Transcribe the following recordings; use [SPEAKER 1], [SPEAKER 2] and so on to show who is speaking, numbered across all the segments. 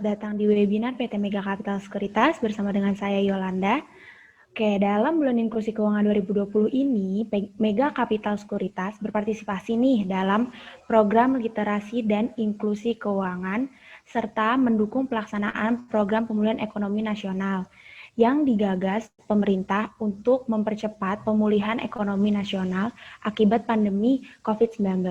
[SPEAKER 1] selamat datang di webinar PT Mega Capital Sekuritas bersama dengan saya Yolanda. Oke, dalam bulan inklusi keuangan 2020 ini, Mega Capital Sekuritas berpartisipasi nih dalam program literasi dan inklusi keuangan serta mendukung pelaksanaan program pemulihan ekonomi nasional yang digagas pemerintah untuk mempercepat pemulihan ekonomi nasional akibat pandemi COVID-19.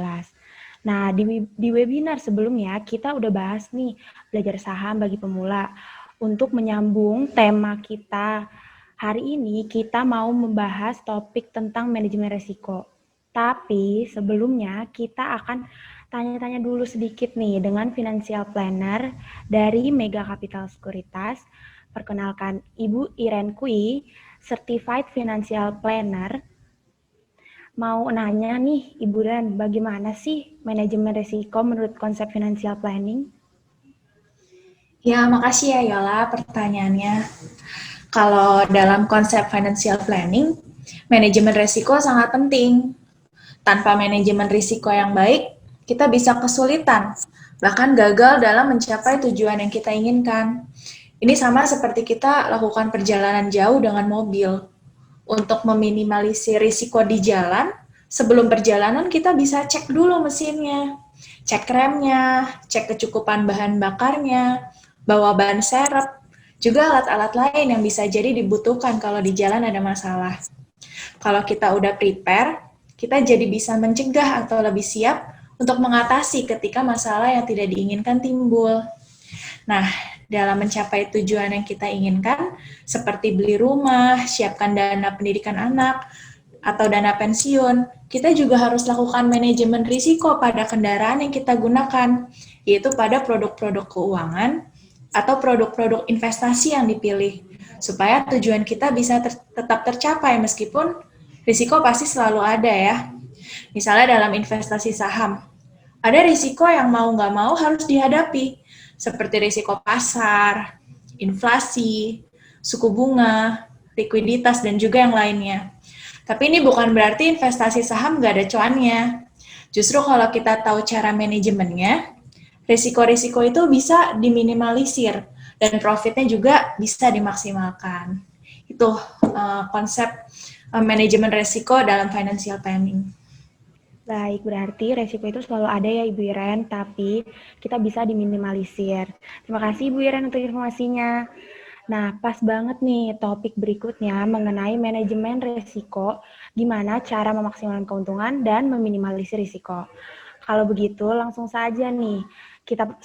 [SPEAKER 1] Nah, di webinar sebelumnya kita udah bahas nih belajar saham bagi pemula. Untuk menyambung tema kita hari ini, kita mau membahas topik tentang manajemen risiko. Tapi sebelumnya kita akan tanya-tanya dulu sedikit nih dengan financial planner dari Mega Capital Sekuritas. Perkenalkan Ibu Iren Kui, Certified Financial Planner. Mau nanya nih, Ibu Ren, bagaimana sih manajemen risiko menurut konsep financial planning?
[SPEAKER 2] Ya, makasih ya Yola pertanyaannya. Kalau dalam konsep financial planning, manajemen risiko sangat penting. Tanpa manajemen risiko yang baik, kita bisa kesulitan, bahkan gagal dalam mencapai tujuan yang kita inginkan. Ini sama seperti kita lakukan perjalanan jauh dengan mobil. Untuk meminimalisir risiko di jalan, sebelum perjalanan kita bisa cek dulu mesinnya, cek remnya, cek kecukupan bahan bakarnya, bawa ban serep, juga alat-alat lain yang bisa jadi dibutuhkan kalau di jalan ada masalah. Kalau kita udah prepare, kita jadi bisa mencegah atau lebih siap untuk mengatasi ketika masalah yang tidak diinginkan timbul. Nah, dalam mencapai tujuan yang kita inginkan, seperti beli rumah, siapkan dana pendidikan anak, atau dana pensiun, kita juga harus lakukan manajemen risiko pada kendaraan yang kita gunakan, yaitu pada produk-produk keuangan atau produk-produk investasi yang dipilih, supaya tujuan kita bisa tetap tercapai meskipun risiko pasti selalu ada ya. Misalnya dalam investasi saham, ada risiko yang mau nggak mau harus dihadapi, seperti risiko pasar, inflasi, suku bunga, likuiditas, dan juga yang lainnya. Tapi ini bukan berarti investasi saham nggak ada cuannya. Justru kalau kita tahu cara manajemennya, risiko-risiko itu bisa diminimalisir dan profitnya juga bisa dimaksimalkan. Itu konsep manajemen risiko dalam financial planning.
[SPEAKER 1] Baik, berarti resiko itu selalu ada ya Ibu Iren, tapi kita bisa diminimalisir. Terima kasih Ibu Iren untuk informasinya. Nah, pas banget nih topik berikutnya mengenai manajemen risiko, gimana cara memaksimalkan keuntungan dan meminimalisir risiko. Kalau begitu, langsung saja nih,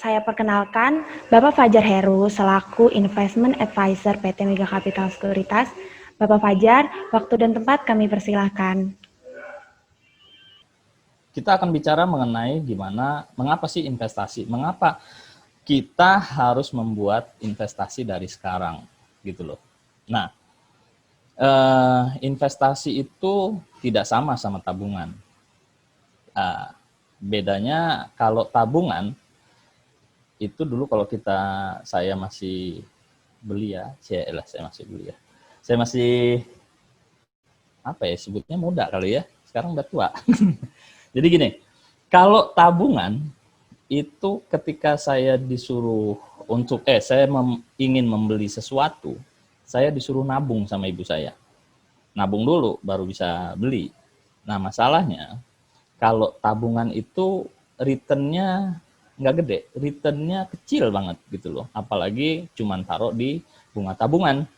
[SPEAKER 1] saya perkenalkan Bapak Fajar Heru selaku Investment Advisor PT Mega Capital Sekuritas. Bapak Fajar, waktu dan tempat kami persilahkan.
[SPEAKER 3] Kita akan bicara mengenai mengapa sih investasi, mengapa kita harus membuat investasi dari sekarang, gitu loh. Nah, investasi itu tidak sama tabungan. Bedanya kalau tabungan itu dulu kalau saya masih belia, saya masih sebutnya muda kali ya, sekarang udah tua. Jadi gini, kalau tabungan itu ketika saya disuruh ingin membeli sesuatu, saya disuruh nabung sama ibu saya. Nabung dulu baru bisa beli. Nah, masalahnya kalau tabungan itu return-nya nggak gede, return-nya kecil banget gitu loh. Apalagi cuman taruh di bunga tabungan.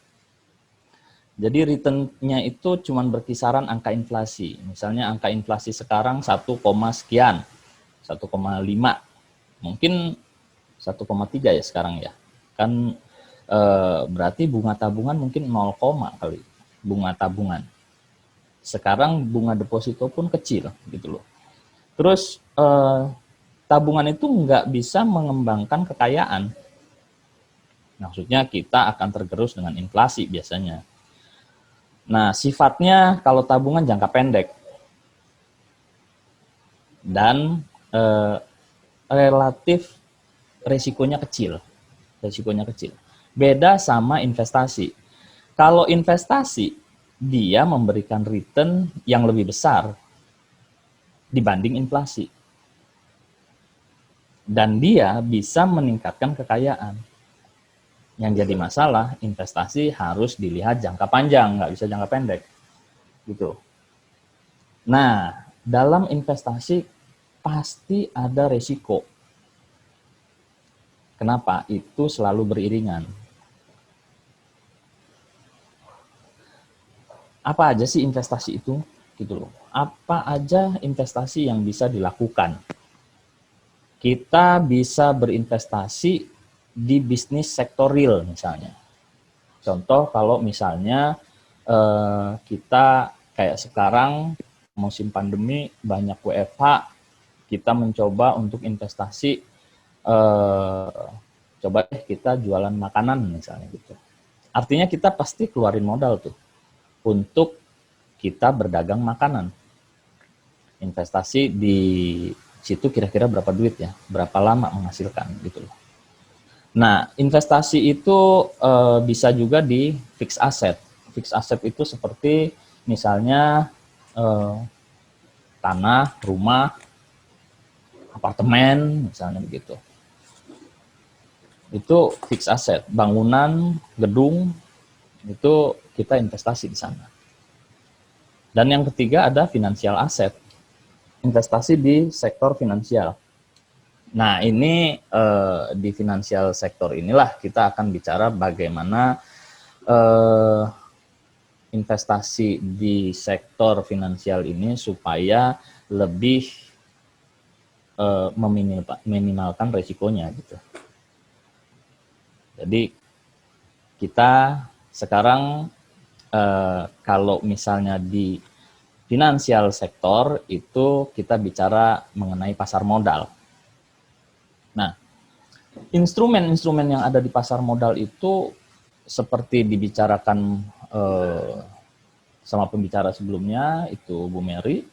[SPEAKER 3] Jadi return-nya itu cuma berkisaran angka inflasi. Misalnya angka inflasi sekarang 1, sekian, 1,5. Mungkin 1,3 ya sekarang ya. Kan berarti bunga tabungan mungkin 0, kali bunga tabungan. Sekarang bunga deposito pun kecil gitu loh. Terus tabungan itu nggak bisa mengembangkan kekayaan. Maksudnya kita akan tergerus dengan inflasi biasanya. Nah, sifatnya kalau tabungan jangka pendek dan relatif resikonya kecil. Beda sama investasi. Kalau investasi, dia memberikan return yang lebih besar dibanding inflasi. Dan dia bisa meningkatkan kekayaan. Yang jadi masalah, investasi harus dilihat jangka panjang, nggak bisa jangka pendek. Gitu. Nah, dalam investasi pasti ada resiko. Kenapa? Itu selalu beriringan. Apa aja sih investasi itu? Gitu loh. Apa aja investasi yang bisa dilakukan? Kita bisa berinvestasi di bisnis sektor real misalnya. Contoh kalau misalnya kita kayak sekarang musim pandemi banyak WFH, kita mencoba untuk investasi, coba deh kita jualan makanan misalnya gitu. Artinya kita pasti keluarin modal tuh untuk kita berdagang makanan. Investasi di situ kira-kira berapa duit ya, berapa lama menghasilkan gitu loh. Nah, investasi itu bisa juga di fixed asset. Fixed asset itu seperti misalnya tanah, rumah, apartemen, misalnya begitu. Itu fixed asset, bangunan, gedung, itu kita investasi di sana. Dan yang ketiga ada financial asset, investasi di sektor finansial. Nah, ini di financial sektor inilah kita akan bicara bagaimana investasi di sektor finansial ini supaya lebih meminimalkan resikonya gitu. Jadi kita sekarang kalau misalnya di financial sektor itu kita bicara mengenai pasar modal. Nah, instrumen-instrumen yang ada di pasar modal itu seperti dibicarakan sama pembicara sebelumnya, itu Bu Mary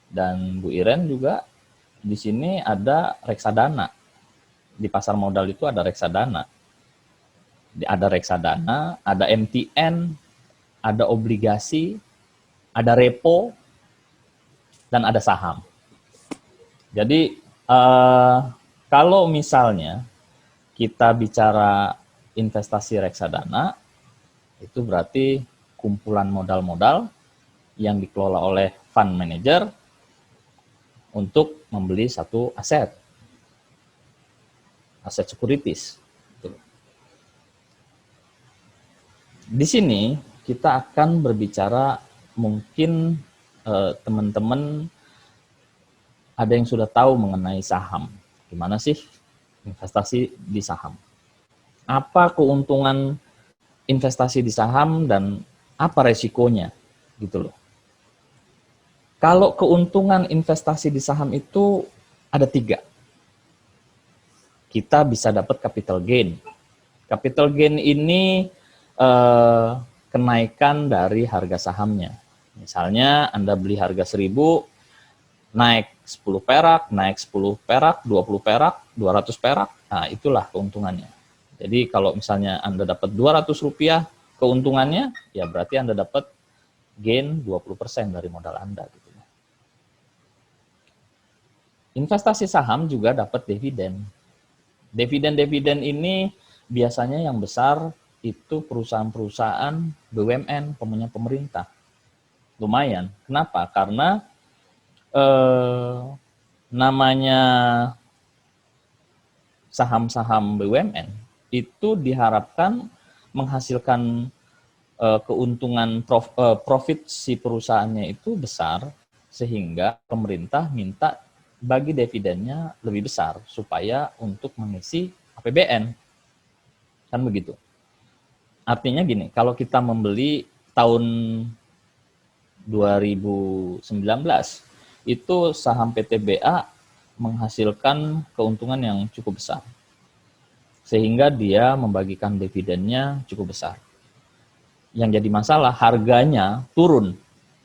[SPEAKER 3] dan Bu Iren juga, di sini ada reksadana. Di pasar modal itu ada reksadana. Ada reksadana, ada MTN, ada obligasi, ada repo, dan ada saham. Jadi kalau misalnya kita bicara investasi reksadana, itu berarti kumpulan modal-modal yang dikelola oleh fund manager untuk membeli satu aset securities. Di sini kita akan berbicara, mungkin teman-teman ada yang sudah tahu mengenai saham. Gimana sih investasi di saham? Apa keuntungan investasi di saham dan apa resikonya? Gitu loh. Kalau keuntungan investasi di saham itu ada 3. Kita bisa dapat capital gain. Capital gain ini kenaikan dari harga sahamnya. Misalnya Anda beli harga 1.000, naik 10 perak, naik 10 perak, 20 perak, 200 perak, nah itulah keuntungannya. Jadi kalau misalnya Anda dapat Rp200 keuntungannya, ya berarti Anda dapat gain 20% dari modal Anda. Gitu. Investasi saham juga dapat dividen. Dividen-dividen ini biasanya yang besar itu perusahaan-perusahaan BUMN, punya pemerintah. Lumayan. Kenapa? Karena namanya saham-saham BUMN itu diharapkan menghasilkan keuntungan profit si perusahaannya itu besar, sehingga pemerintah minta bagi dividennya lebih besar supaya untuk mengisi APBN. Kan begitu. Artinya gini, kalau kita membeli tahun 2019 itu saham PTBA menghasilkan keuntungan yang cukup besar. Sehingga dia membagikan dividennya cukup besar. Yang jadi masalah harganya turun.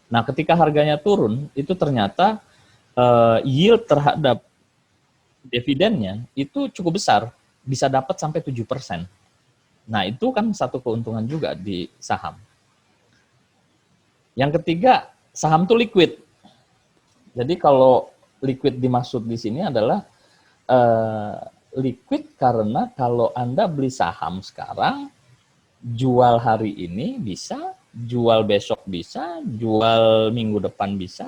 [SPEAKER 3] Nah, ketika harganya turun, itu ternyata yield terhadap dividennya itu cukup besar, bisa dapat sampai 7%. Nah, itu kan satu keuntungan juga di saham. Yang ketiga, saham itu liquid. Jadi kalau liquid dimaksud di sini adalah liquid karena kalau Anda beli saham sekarang, jual hari ini bisa, jual besok bisa, jual minggu depan bisa.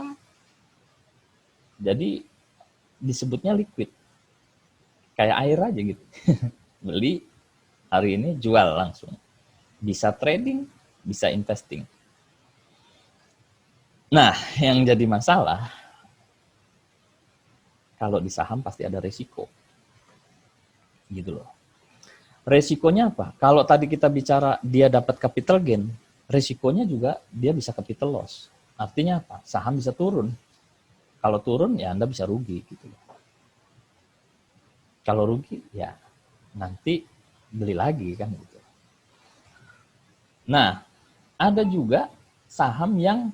[SPEAKER 3] Jadi disebutnya liquid. Kayak air aja gitu. Beli hari ini, jual langsung. Bisa trading, bisa investing. Nah, yang jadi masalah, kalau di saham pasti ada resiko. Gitu loh. Resikonya apa? Kalau tadi kita bicara dia dapat capital gain, resikonya juga dia bisa capital loss. Artinya apa? Saham bisa turun. Kalau turun ya Anda bisa rugi gitu loh. Kalau rugi ya nanti beli lagi kan gitu. Nah, ada juga saham yang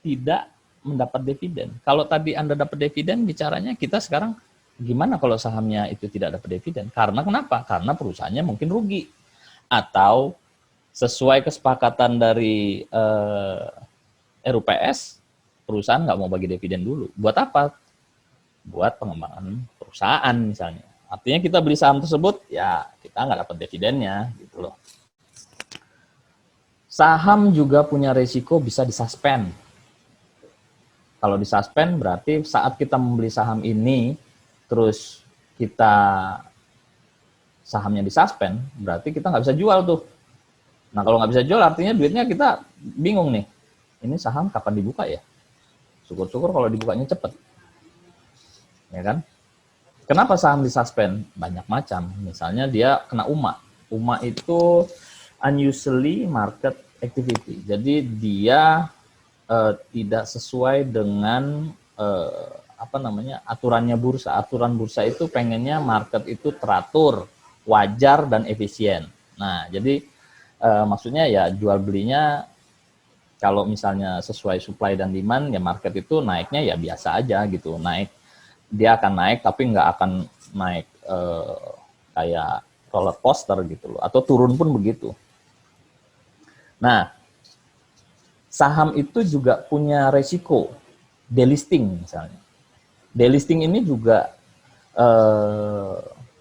[SPEAKER 3] tidak mendapat dividen. Kalau tadi Anda dapat dividen, bicaranya kita sekarang gimana kalau sahamnya itu tidak dapat dividen? Karena kenapa? Karena perusahaannya mungkin rugi. Atau sesuai kesepakatan dari RUPS, perusahaan nggak mau bagi dividen dulu. Buat apa? Buat pengembangan perusahaan misalnya. Artinya kita beli saham tersebut, ya kita nggak dapat dividennya gitu loh. Saham juga punya resiko bisa disuspend. Kalau disuspend berarti saat kita membeli saham ini, terus kita sahamnya disuspend, berarti kita nggak bisa jual tuh. Nah kalau nggak bisa jual artinya duitnya kita bingung nih. Ini saham kapan dibuka ya? Syukur-syukur kalau dibukanya cepet. Ya kan? Kenapa saham disuspend? Banyak macam. Misalnya dia kena UMA. UMA itu unusually market activity. Jadi dia tidak sesuai dengan aturannya bursa. Aturan bursa itu pengennya market itu teratur, wajar dan efisien. Nah, jadi maksudnya ya jual belinya kalau misalnya sesuai supply dan demand ya market itu naiknya ya biasa aja gitu. Dia akan naik tapi nggak akan naik kayak roller coaster gitu loh, atau turun pun begitu. Nah, saham itu juga punya resiko delisting misalnya. Delisting ini juga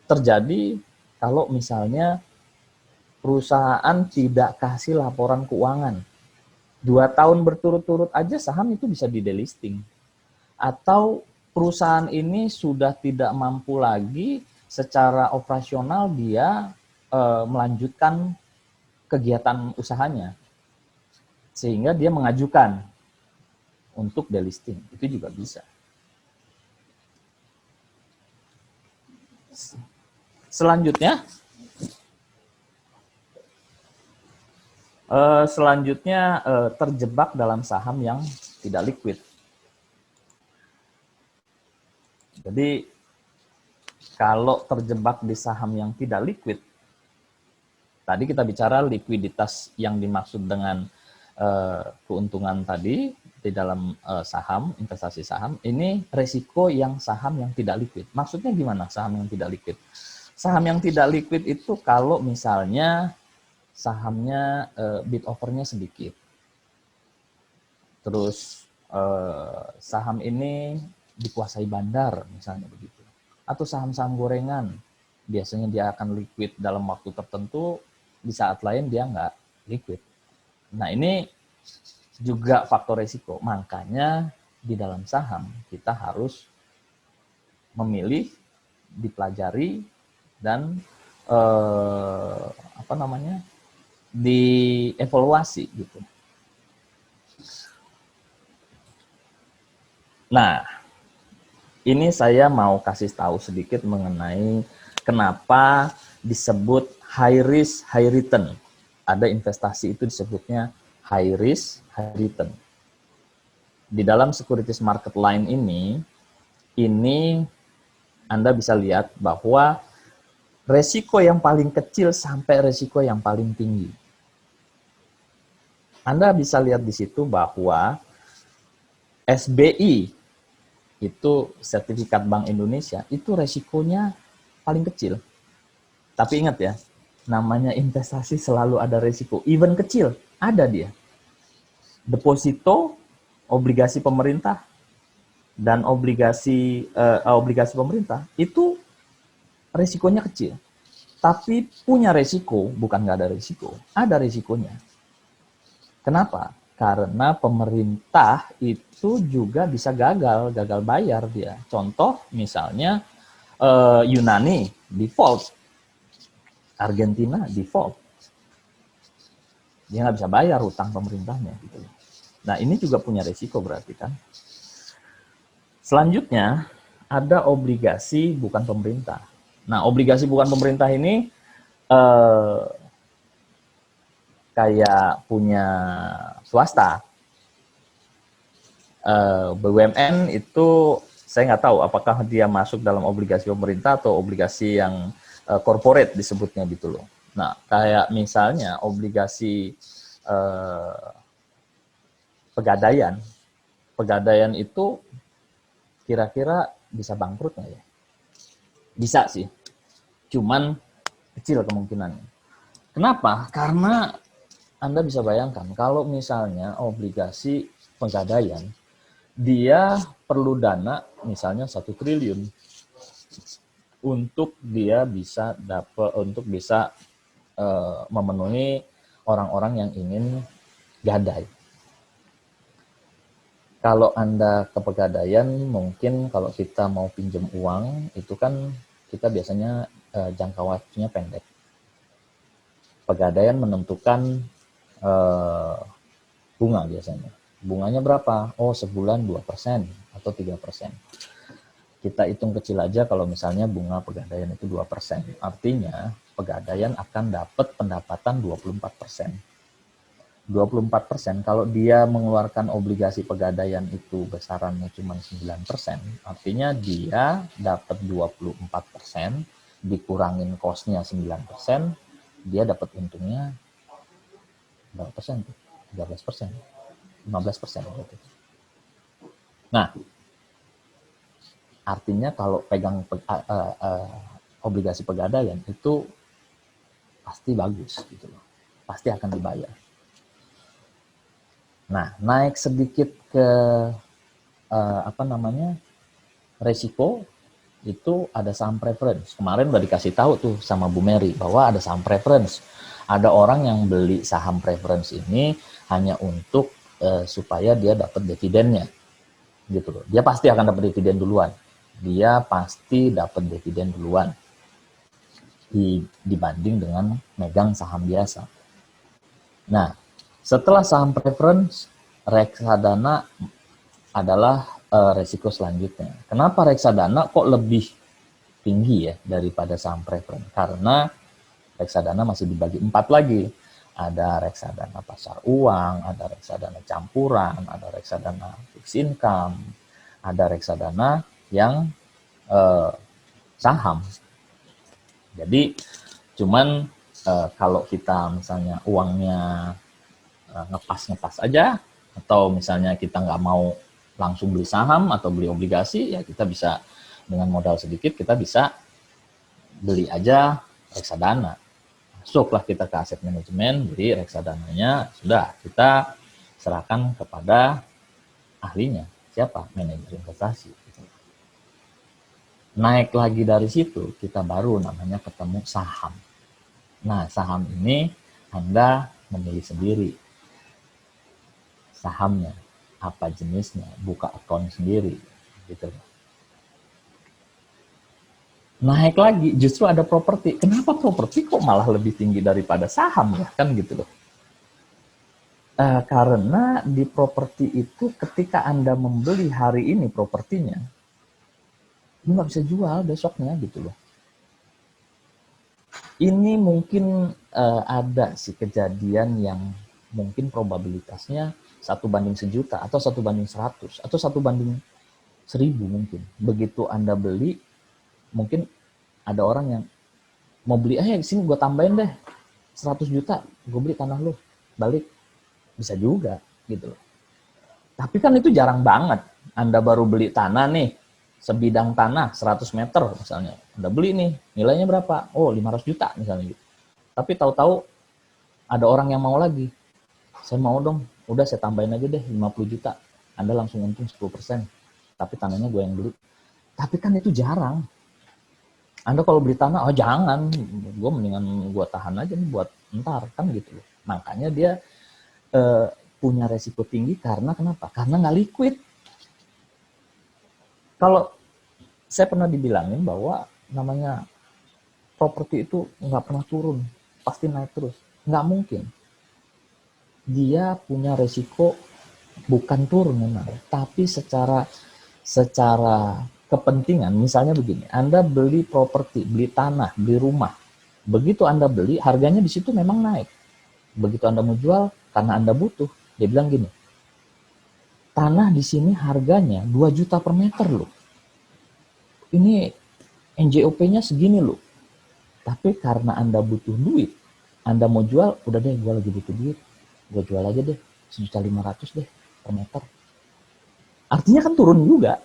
[SPEAKER 3] terjadi kalau misalnya perusahaan tidak kasih laporan keuangan. 2 tahun berturut-turut aja saham itu bisa di delisting. Atau perusahaan ini sudah tidak mampu lagi secara operasional dia melanjutkan kegiatan usahanya. Sehingga dia mengajukan untuk delisting. Itu juga bisa. Selanjutnya terjebak dalam saham yang tidak liquid. Jadi kalau terjebak di saham yang tidak liquid, tadi kita bicara likuiditas yang dimaksud dengan keuntungan tadi di dalam saham, investasi saham, ini resiko yang saham yang tidak liquid. Maksudnya gimana saham yang tidak liquid? Saham yang tidak liquid itu kalau misalnya sahamnya bid offer-nya sedikit. Terus saham ini dikuasai bandar misalnya begitu. Atau saham-saham gorengan, biasanya dia akan liquid dalam waktu tertentu, di saat lain dia nggak liquid. Nah ini juga faktor resiko. Makanya di dalam saham kita harus memilih, dipelajari, dan dievaluasi gitu. Nah, ini saya mau kasih tahu sedikit mengenai kenapa disebut high risk, high return. Ada investasi itu disebutnya high risk, high return. Di dalam securities market line ini Anda bisa lihat bahwa resiko yang paling kecil sampai resiko yang paling tinggi. Anda bisa lihat di situ bahwa SBI, itu sertifikat Bank Indonesia, itu resikonya paling kecil. Tapi ingat ya, namanya investasi selalu ada resiko. Even kecil, ada dia. Deposito, obligasi pemerintah, dan obligasi pemerintah, itu resikonya kecil. Tapi punya resiko, bukan nggak ada resiko, ada resikonya. Kenapa? Karena pemerintah itu juga bisa gagal bayar dia. Contoh misalnya Yunani default, Argentina default. Dia nggak bisa bayar hutang pemerintahnya. Gitu. Nah ini juga punya resiko berarti kan. Selanjutnya ada obligasi bukan pemerintah. Nah obligasi bukan pemerintah ini kayak punya swasta. BUMN itu saya nggak tahu apakah dia masuk dalam obligasi pemerintah atau obligasi yang corporate disebutnya gitu loh. Nah, kayak misalnya obligasi pegadaian. Pegadaian itu kira-kira bisa bangkrut nggak ya? Bisa sih. Cuman kecil kemungkinannya. Kenapa? Karena Anda bisa bayangkan kalau misalnya obligasi pegadaian dia perlu dana misalnya 1 triliun untuk dia bisa memenuhi orang-orang yang ingin gadai. Kalau Anda ke pegadaian mungkin kalau kita mau pinjam uang itu kan kita biasanya jangka waktunya pendek. Pegadaian menentukan bunga biasanya. Bunganya berapa? Oh, sebulan 2% atau 3%. Kita hitung kecil aja kalau misalnya bunga pegadaian itu 2%. Artinya, pegadaian akan dapat pendapatan 24%. 24%, kalau dia mengeluarkan obligasi pegadaian itu besarannya cuma 9%, artinya dia dapat 24%, dikurangin cost-nya 9%, dia dapat untungnya berapa persen? 13%, 15% gitu. Nah, artinya kalau pegang obligasi pegadaian itu pasti bagus gitu loh. Pasti akan dibayar. Nah, naik sedikit ke resiko itu ada saham preference. Kemarin udah dikasih tahu tuh sama Bu Mary bahwa ada saham preference. Ada orang yang beli saham preference ini hanya untuk supaya dia dapat dividennya, gitu loh. Dia pasti akan dapat dividen duluan. Dia pasti dapat dividen duluan dibanding dengan megang saham biasa. Nah, setelah saham preference, reksadana adalah resiko selanjutnya. Kenapa reksadana kok lebih tinggi ya daripada saham preference? Karena reksadana masih dibagi 4 lagi. Ada reksadana pasar uang, ada reksadana campuran, ada reksadana fixed income, ada reksadana yang saham. Jadi cuman kalau kita misalnya uangnya ngepas aja, atau misalnya kita nggak mau langsung beli saham atau beli obligasi, ya kita bisa dengan modal sedikit kita bisa beli aja reksadana. Masuklah kita ke aset manajemen, beli reksadananya, sudah kita serahkan kepada ahlinya. Siapa? Manajer investasi. Naik lagi dari situ, kita baru namanya ketemu saham. Nah, saham ini Anda memilih sendiri sahamnya, apa jenisnya, buka akun sendiri, gitu. Naik lagi, justru ada properti. Kenapa properti kok malah lebih tinggi daripada saham ya? Kan gitu loh. Karena di properti itu ketika Anda membeli hari ini propertinya, nggak bisa jual besoknya gitu loh. Ini mungkin ada sih kejadian yang mungkin probabilitasnya 1:1.000.000 atau 1:100 atau 1:1000 mungkin. Begitu Anda beli, mungkin ada orang yang mau beli, sini gue tambahin deh 100 juta, gue beli tanah lu, balik. Bisa juga gitu loh. Tapi kan itu jarang banget. Anda baru beli tanah nih, sebidang tanah 100 meter misalnya. Anda beli nih, nilainya berapa? Oh 500 juta misalnya gitu. Tapi tahu-tahu ada orang yang mau lagi. Saya mau dong, udah saya tambahin aja deh 50 juta. Anda langsung untung 10%. Tapi tanahnya gue yang beli. Tapi kan itu jarang. Anda kalau beli tanah, oh jangan, gue mendingan gue tahan aja nih buat ntar, kan gitu loh. Makanya dia punya resiko tinggi karena kenapa? Karena nggak liquid. Kalau saya pernah dibilangin bahwa namanya properti itu nggak pernah turun, pasti naik terus. Nggak mungkin. Dia punya resiko bukan turun memang, tapi secara kepentingan. Misalnya begini, Anda beli properti, beli tanah, beli rumah. Begitu Anda beli, harganya di situ memang naik. Begitu Anda mau jual, karena Anda butuh, dia bilang gini, tanah di sini harganya 2 juta per meter loh. Ini NJOP-nya segini loh. Tapi karena Anda butuh duit, Anda mau jual, udah deh gue lagi butuh duit. Gue jual aja deh, 1.500.000 deh per meter. Artinya kan turun juga.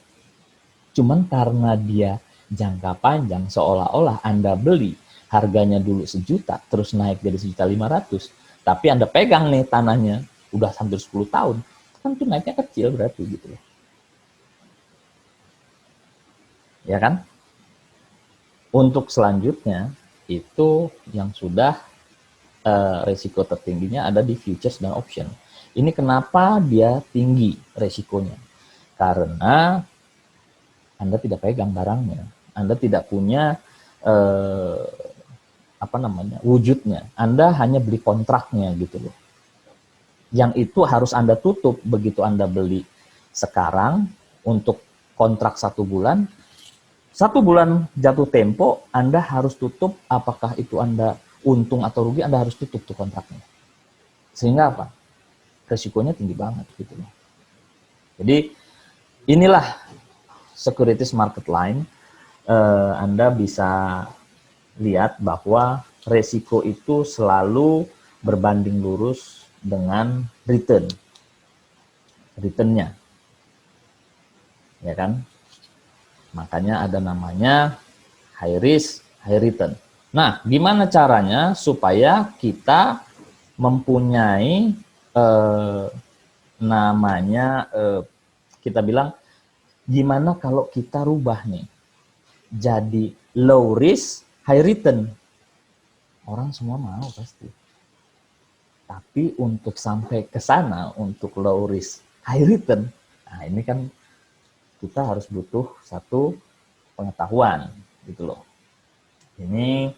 [SPEAKER 3] Cuman karena dia jangka panjang, seolah-olah Anda beli harganya dulu 1 juta, terus naik jadi 1.500.000, tapi Anda pegang nih tanahnya, udah hampir 10 tahun, kan itu naiknya kecil berarti gitu loh. Ya kan? Untuk selanjutnya, itu yang sudah resiko tertingginya ada di futures dan option. Ini kenapa dia tinggi resikonya? Karena Anda tidak pegang barangnya, Anda tidak punya wujudnya, Anda hanya beli kontraknya gitu loh. Yang itu harus Anda tutup begitu Anda beli sekarang untuk kontrak 1 bulan. 1 bulan jatuh tempo, Anda harus tutup, apakah itu Anda untung atau rugi, Anda harus tutup tuh kontraknya. Sehingga apa? Resikonya tinggi banget gitu loh. Jadi inilah securities market line. Anda bisa lihat bahwa resiko itu selalu berbanding lurus dengan returnnya, ya kan? Makanya ada namanya high risk, high return. Nah, gimana caranya supaya kita mempunyai kita bilang gimana kalau kita rubah nih jadi low risk, high return. Orang semua mau pasti. Tapi untuk sampai ke sana, untuk low risk, high return, nah ini kan kita harus butuh satu pengetahuan gitu loh. Ini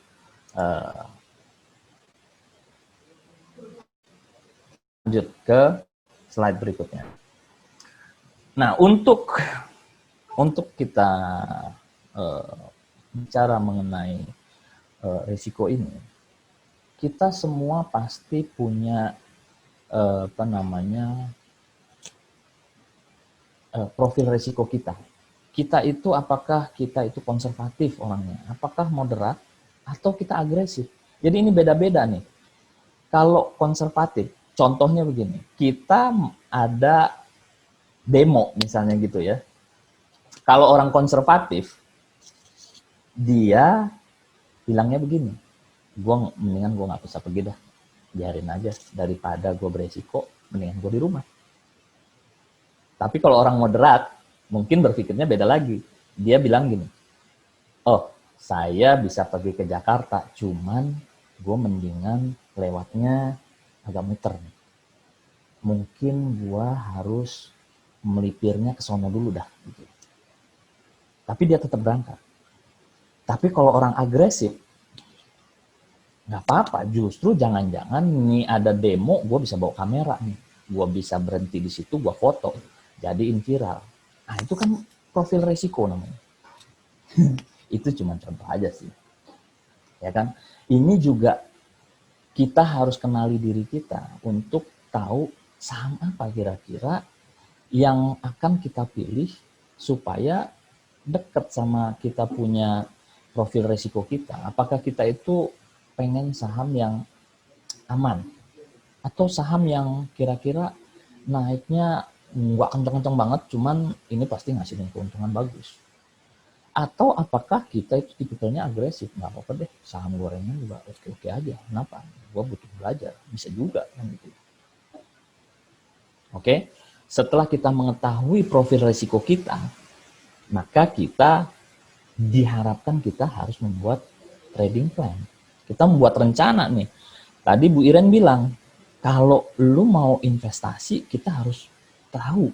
[SPEAKER 3] lanjut ke slide berikutnya. Nah, untuk kita bicara mengenai risiko ini, kita semua pasti punya profil risiko kita. Kita itu apakah kita itu konservatif orangnya, apakah moderat, atau kita agresif. Jadi ini beda-beda nih. Kalau konservatif, contohnya begini, kita ada demo misalnya gitu ya. Kalau orang konservatif, dia bilangnya begini, mendingan gue nggak bisa pergi dah, biarin aja, daripada gue beresiko, mendingan gue di rumah. Tapi kalau orang moderat, mungkin berpikirnya beda lagi. Dia bilang gini, oh saya bisa pergi ke Jakarta, cuman gue mendingan lewatnya agak muter. Mungkin gue harus melipirnya ke sono dulu dah. Gitu. Tapi dia tetap berangkat. Tapi kalau orang agresif, nggak apa-apa. Justru jangan-jangan nih ada demo, gue bisa bawa kamera nih. Gue bisa berhenti di situ, gue foto. Jadiin viral. Nah itu kan profil resiko namanya. Itu cuma contoh aja sih. Ya kan? Ini juga kita harus kenali diri kita untuk tahu saham apa kira-kira yang akan kita pilih supaya dekat sama kita punya profil resiko kita. Apakah kita itu pengen saham yang aman atau saham yang kira-kira naiknya nggak kenceng-kenceng banget, cuman ini pasti ngasihin keuntungan bagus. Atau apakah kita itu tipikalnya agresif, nggak apa-apa deh, saham gorengan juga oke-oke aja, kenapa? Gue butuh belajar, bisa juga kan gitu. Oke, setelah kita mengetahui profil risiko kita, maka kita diharapkan kita harus membuat trading plan. Kita membuat rencana nih. Tadi Bu Iren bilang, kalau lu mau investasi, kita harus tahu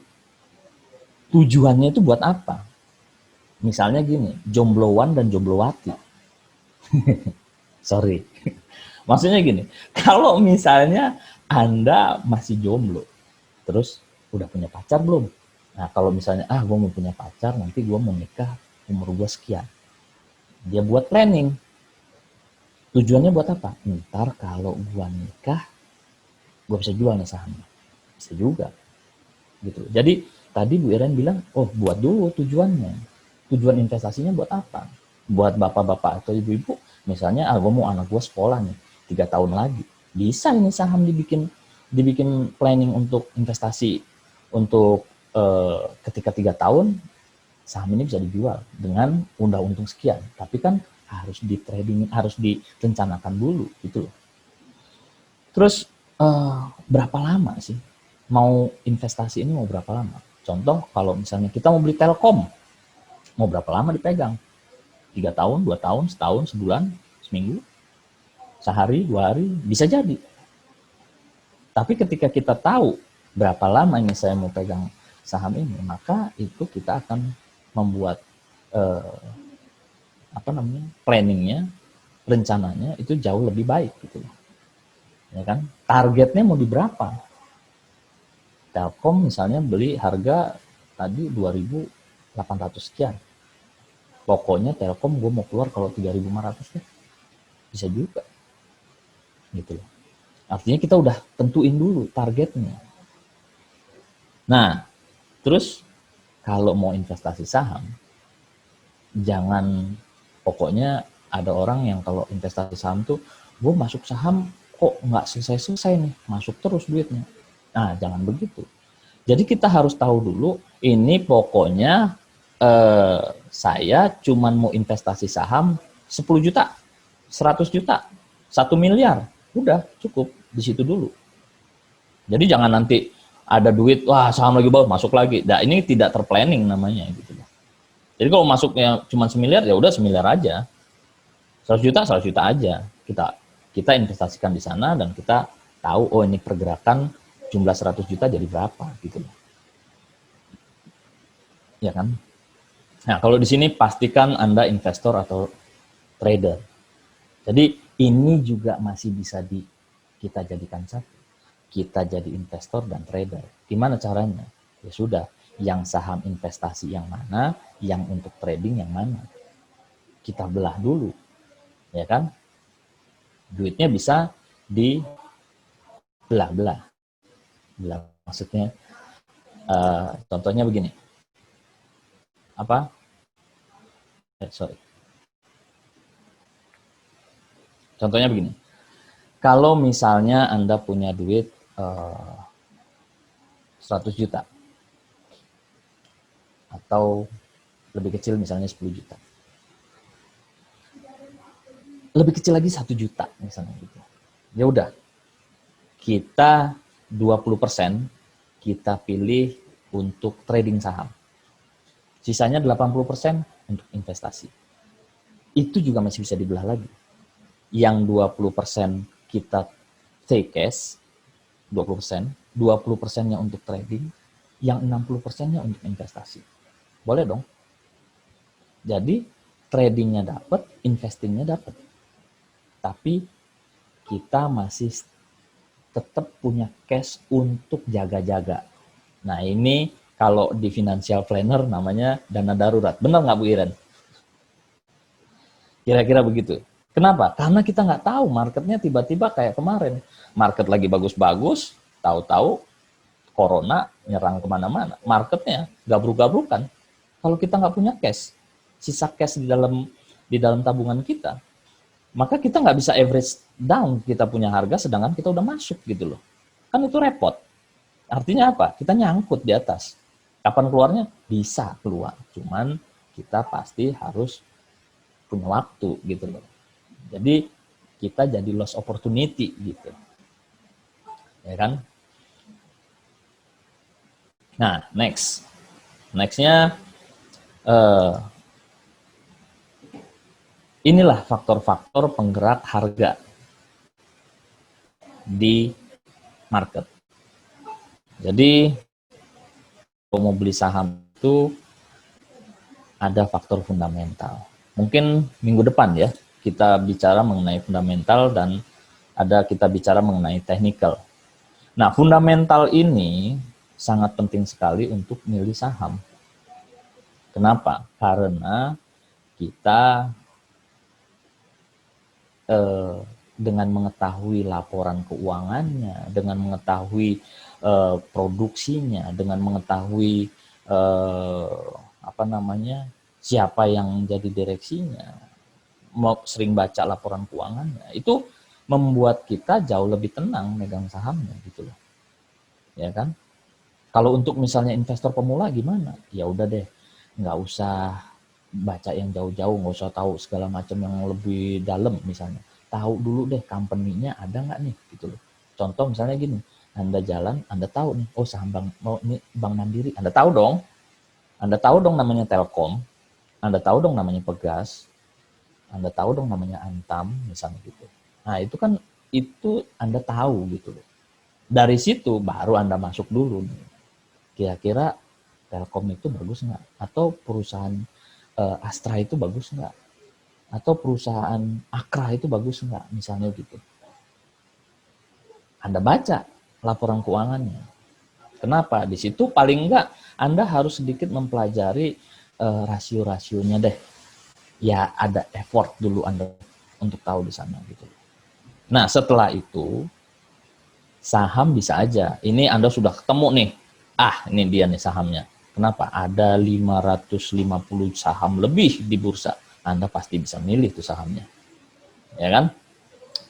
[SPEAKER 3] tujuannya itu buat apa. Misalnya gini, jombloan dan jomblowati. Sorry. Maksudnya gini, kalau misalnya Anda masih jomblo, terus udah punya pacar belum? Nah, kalau misalnya, gue mau punya pacar, nanti gue mau nikah, umur gue sekian. Dia buat planning. Tujuannya buat apa? Ntar kalau gue nikah, gue bisa jual nih sahamnya. Bisa juga. Gitu. Jadi, tadi Bu Iren bilang, buat dulu tujuannya. Tujuan investasinya buat apa? Buat bapak-bapak atau ibu-ibu, misalnya, gue mau anak gue sekolah nih, 3 tahun lagi. Bisa ini saham dibikin planning untuk investasi untuk ketika 3 tahun saham ini bisa dijual dengan untung sekian. Tapi kan harus di trading, harus direncanakan dulu gitu loh. Terus berapa lama sih mau investasi ini, mau berapa lama? Contoh kalau misalnya kita mau beli Telkom, mau berapa lama dipegang? 3 tahun, 2 tahun, setahun, sebulan, seminggu, sehari, 2 hari, bisa jadi. Tapi ketika kita tahu berapa lama ini saya mau pegang saham ini, maka itu kita akan membuat planningnya, rencananya itu jauh lebih baik gitu. Ya kan? Targetnya mau di berapa? Telkom misalnya beli harga tadi 2.800 sekian. Pokoknya Telkom gue mau keluar kalau 3.500 ya. Bisa juga. Gitu loh. Artinya kita udah tentuin dulu targetnya. Nah, terus kalau mau investasi saham, jangan, pokoknya ada orang yang kalau investasi saham tuh, gue masuk saham kok nggak selesai-selesai nih, masuk terus duitnya. Nah, jangan begitu. Jadi kita harus tahu dulu, ini pokoknya saya cuman mau investasi saham 10 juta, 100 juta, 1 miliar. Udah, cukup di situ dulu. Jadi jangan nanti ada duit, wah saham lagi bawah, masuk lagi. Nah, ini tidak terplanning namanya gitu. Jadi kalau masuknya cuma semiliar, ya udah semiliar aja. 100 juta aja. Kita investasikan di sana dan kita tahu, ini pergerakan jumlah 100 juta jadi berapa gitu. Ya kan? Nah, kalau di sini pastikan Anda investor atau trader. Jadi ini juga masih bisa kita jadikan satu. Kita jadi investor dan trader. Gimana caranya? Ya sudah, yang saham investasi yang mana, yang untuk trading yang mana. Kita belah dulu. Ya kan? Duitnya bisa dibelah-belah. Belah maksudnya contohnya begini. Contohnya begini. Kalau misalnya Anda punya duit 100 juta atau lebih kecil misalnya 10 juta. Lebih kecil lagi 1 juta misalnya gitu. Ya udah. Kita 20% kita pilih untuk trading saham. Sisanya 80% untuk investasi. Itu juga masih bisa dibelah lagi. Yang 20% kita take cash, 20%, 20%-nya untuk trading, yang 60%-nya untuk investasi. Boleh dong? Jadi tradingnya dapat, investingnya dapat. Tapi kita masih tetap punya cash untuk jaga-jaga. Nah ini kalau di financial planner namanya dana darurat. Benar nggak Bu Iren? Kira-kira begitu. Kenapa? Karena kita nggak tahu marketnya tiba-tiba kayak kemarin. Market lagi bagus-bagus, tahu-tahu corona nyerang kemana-mana. Marketnya gabruk-gabrukan. Kalau kita nggak punya cash, sisa cash di dalam tabungan kita, maka kita nggak bisa average down kita punya harga sedangkan kita udah masuk gitu loh. Kan itu repot. Artinya apa? Kita nyangkut di atas. Kapan keluarnya? Bisa keluar. Cuman kita pasti harus punya waktu gitu loh. Jadi kita jadi loss opportunity gitu. Ya kan? Nah, nextnya Inilah faktor-faktor penggerak harga di market. Jadi kalau mau beli saham itu ada faktor fundamental. Mungkin minggu depan ya kita bicara mengenai fundamental dan kita bicara mengenai technical. Nah, fundamental ini sangat penting sekali untuk milih saham. Kenapa? Karena kita dengan mengetahui laporan keuangannya, dengan mengetahui produksinya, dengan mengetahui siapa yang jadi direksinya, sering baca laporan keuangannya, itu membuat kita jauh lebih tenang megang sahamnya gitu loh, ya kan? Kalau untuk misalnya investor pemula gimana? Ya udah deh, nggak usah baca yang jauh-jauh, nggak usah tahu segala macam yang lebih dalam misalnya. Tahu dulu deh company-nya ada nggak nih gitu loh. Contoh misalnya gini, Anda jalan, Anda tahu nih, oh saham Bank Mandiri, Anda tahu dong namanya Telkom, Anda tahu dong namanya Pegas, Anda tahu dong namanya Antam misalnya gitu. Nah itu Anda tahu gitu loh. Dari situ baru Anda masuk dulu nih. Kira-kira Telkom itu bagus nggak? Atau perusahaan Astra itu bagus nggak? Atau perusahaan Akra itu bagus nggak? Misalnya gitu. Anda baca laporan keuangannya. Kenapa? Di situ paling nggak Anda harus sedikit mempelajari rasio-rasionya deh. Ya ada effort dulu Anda untuk tahu di sana gitu. Nah setelah itu saham bisa aja. Ini Anda sudah ketemu nih. Ini dia nih sahamnya. Kenapa? Ada 550 saham lebih di bursa. Anda pasti bisa milih tuh sahamnya. Ya kan?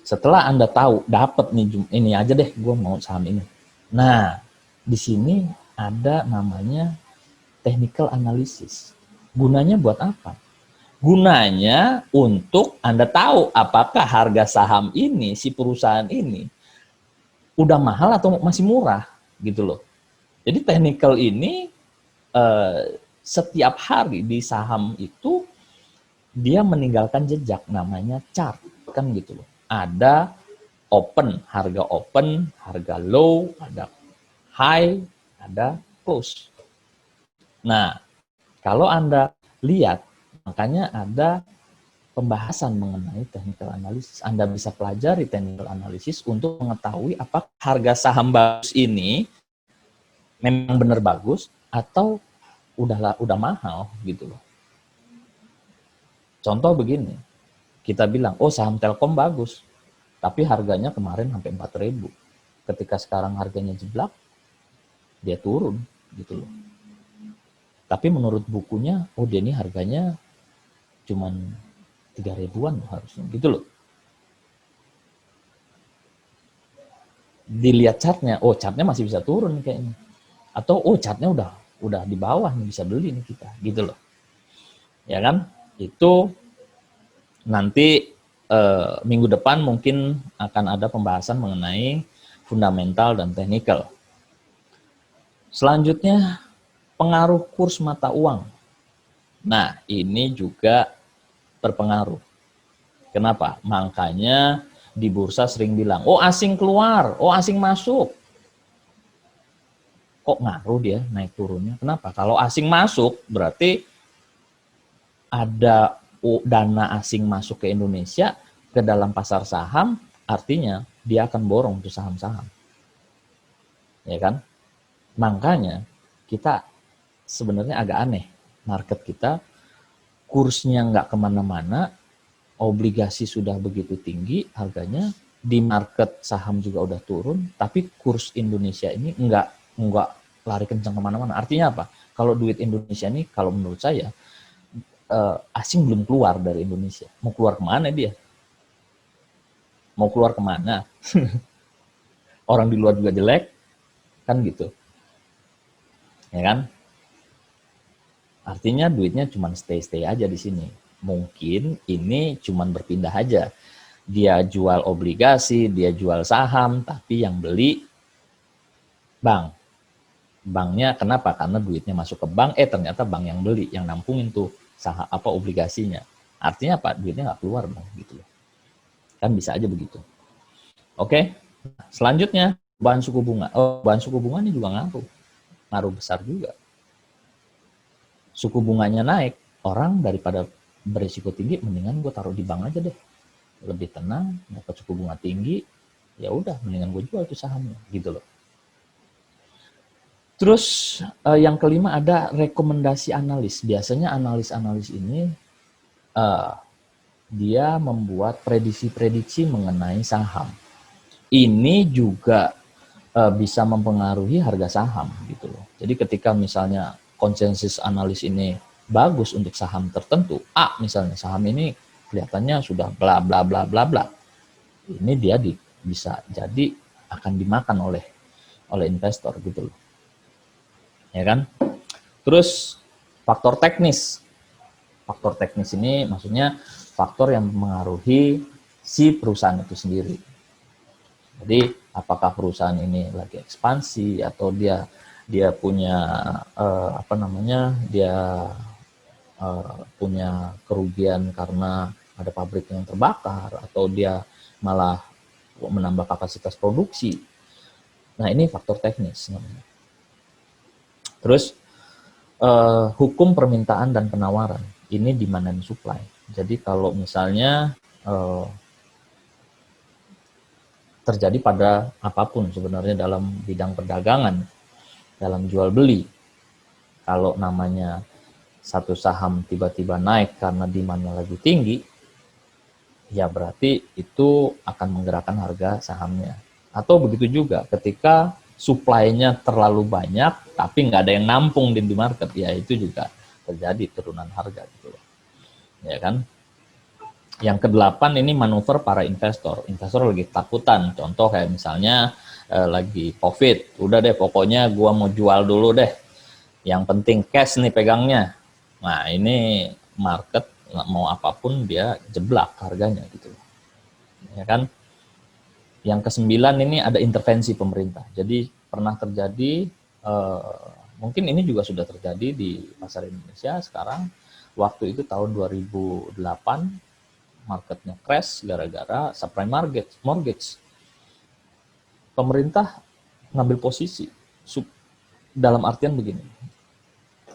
[SPEAKER 3] Setelah Anda tahu, dapat nih, ini aja deh, gue mau saham ini. Nah, di sini ada namanya technical analysis. Gunanya buat apa? Gunanya untuk Anda tahu apakah harga saham ini, si perusahaan ini, udah mahal atau masih murah, gitu loh. Jadi technical ini setiap hari di saham itu dia meninggalkan jejak namanya chart kan gitu loh. Ada harga open, harga low, ada high, ada close. Nah, kalau Anda lihat, makanya ada pembahasan mengenai technical analysis. Anda bisa pelajari technical analysis untuk mengetahui apakah harga saham bagus ini memang benar bagus atau udah mahal gitu loh. Contoh begini, kita bilang, oh saham Telkom bagus, tapi harganya kemarin sampai 4.000. Ketika sekarang harganya jeblak, dia turun gitu loh. Tapi menurut bukunya, oh dia ini harganya cuman 3.000-an harusnya gitu loh. Dilihat chartnya, oh chartnya masih bisa turun kayaknya. Atau oh chartnya udah di bawah nih, bisa beli nih kita gitu loh. Ya kan? Itu nanti minggu depan mungkin akan ada pembahasan mengenai fundamental dan teknikal. Selanjutnya pengaruh kurs mata uang. Nah, ini juga berpengaruh. Kenapa? Makanya di bursa sering bilang, oh asing keluar, oh asing masuk. Kok ngaruh dia naik turunnya? Kenapa? Kalau asing masuk berarti ada dana asing masuk ke Indonesia ke dalam pasar saham, artinya dia akan borong tuh saham-saham. Ya kan? Makanya kita sebenarnya agak aneh. Market kita kursnya nggak kemana-mana, obligasi sudah begitu tinggi harganya, di market saham juga udah turun, tapi kurs Indonesia ini nggak lari kencang kemana-mana. Artinya apa? Kalau duit Indonesia ini, kalau menurut saya, asing belum keluar dari Indonesia. Mau keluar kemana dia? Mau keluar kemana? Orang di luar juga jelek, kan gitu. Ya kan? Artinya duitnya cuma stay aja di sini. Mungkin ini cuma berpindah aja. Dia jual obligasi, dia jual saham, tapi yang beli bank. Banknya kenapa? Karena duitnya masuk ke bank, ternyata bank yang beli, yang nampungin tuh saham obligasinya. Artinya apa? Duitnya nggak keluar dong, gitu loh. Kan bisa aja begitu. Oke, selanjutnya bahan suku bunga. Oh, bahan suku bunga ini juga ngaruh besar juga. Suku bunganya naik, orang daripada berisiko tinggi, mendingan gue taruh di bank aja deh, lebih tenang, dapat suku bunga tinggi, ya udah, mendingan gue jual tuh sahamnya, gitu loh. Terus yang kelima ada rekomendasi analis. Biasanya analis-analis ini dia membuat prediksi-prediksi mengenai saham. Ini juga bisa mempengaruhi harga saham gitu loh. Jadi ketika misalnya konsensus analis ini bagus untuk saham tertentu, misalnya saham ini kelihatannya sudah bla bla bla bla bla. Ini dia bisa jadi akan dimakan oleh investor gitu loh. Ya kan? Terus faktor teknis. Faktor teknis ini maksudnya faktor yang mempengaruhi si perusahaan itu sendiri. Jadi apakah perusahaan ini lagi ekspansi atau dia punya punya kerugian karena ada pabrik yang terbakar atau dia malah menambah kapasitas produksi. Nah, ini faktor teknis namanya. Terus hukum permintaan dan penawaran, ini demand and supply. Jadi kalau misalnya terjadi pada apapun sebenarnya dalam bidang perdagangan, dalam jual beli, kalau namanya satu saham tiba-tiba naik karena demand-nya lagi tinggi, ya berarti itu akan menggerakkan harga sahamnya. Atau begitu juga ketika supply-nya terlalu banyak tapi nggak ada yang nampung di market, ya itu juga terjadi turunan harga gitu loh. Ya kan? Yang kedelapan ini manuver para investor. Investor lagi takutan. Contoh kayak misalnya lagi COVID, udah deh pokoknya gua mau jual dulu deh. Yang penting cash nih pegangnya. Nah, ini market mau apapun dia jeblak harganya gitu loh. Ya kan? Yang kesembilan ini ada intervensi pemerintah. Jadi pernah terjadi, mungkin ini juga sudah terjadi di pasar Indonesia sekarang. Waktu itu tahun 2008, marketnya crash gara-gara subprime mortgage. Pemerintah ngambil posisi dalam artian begini.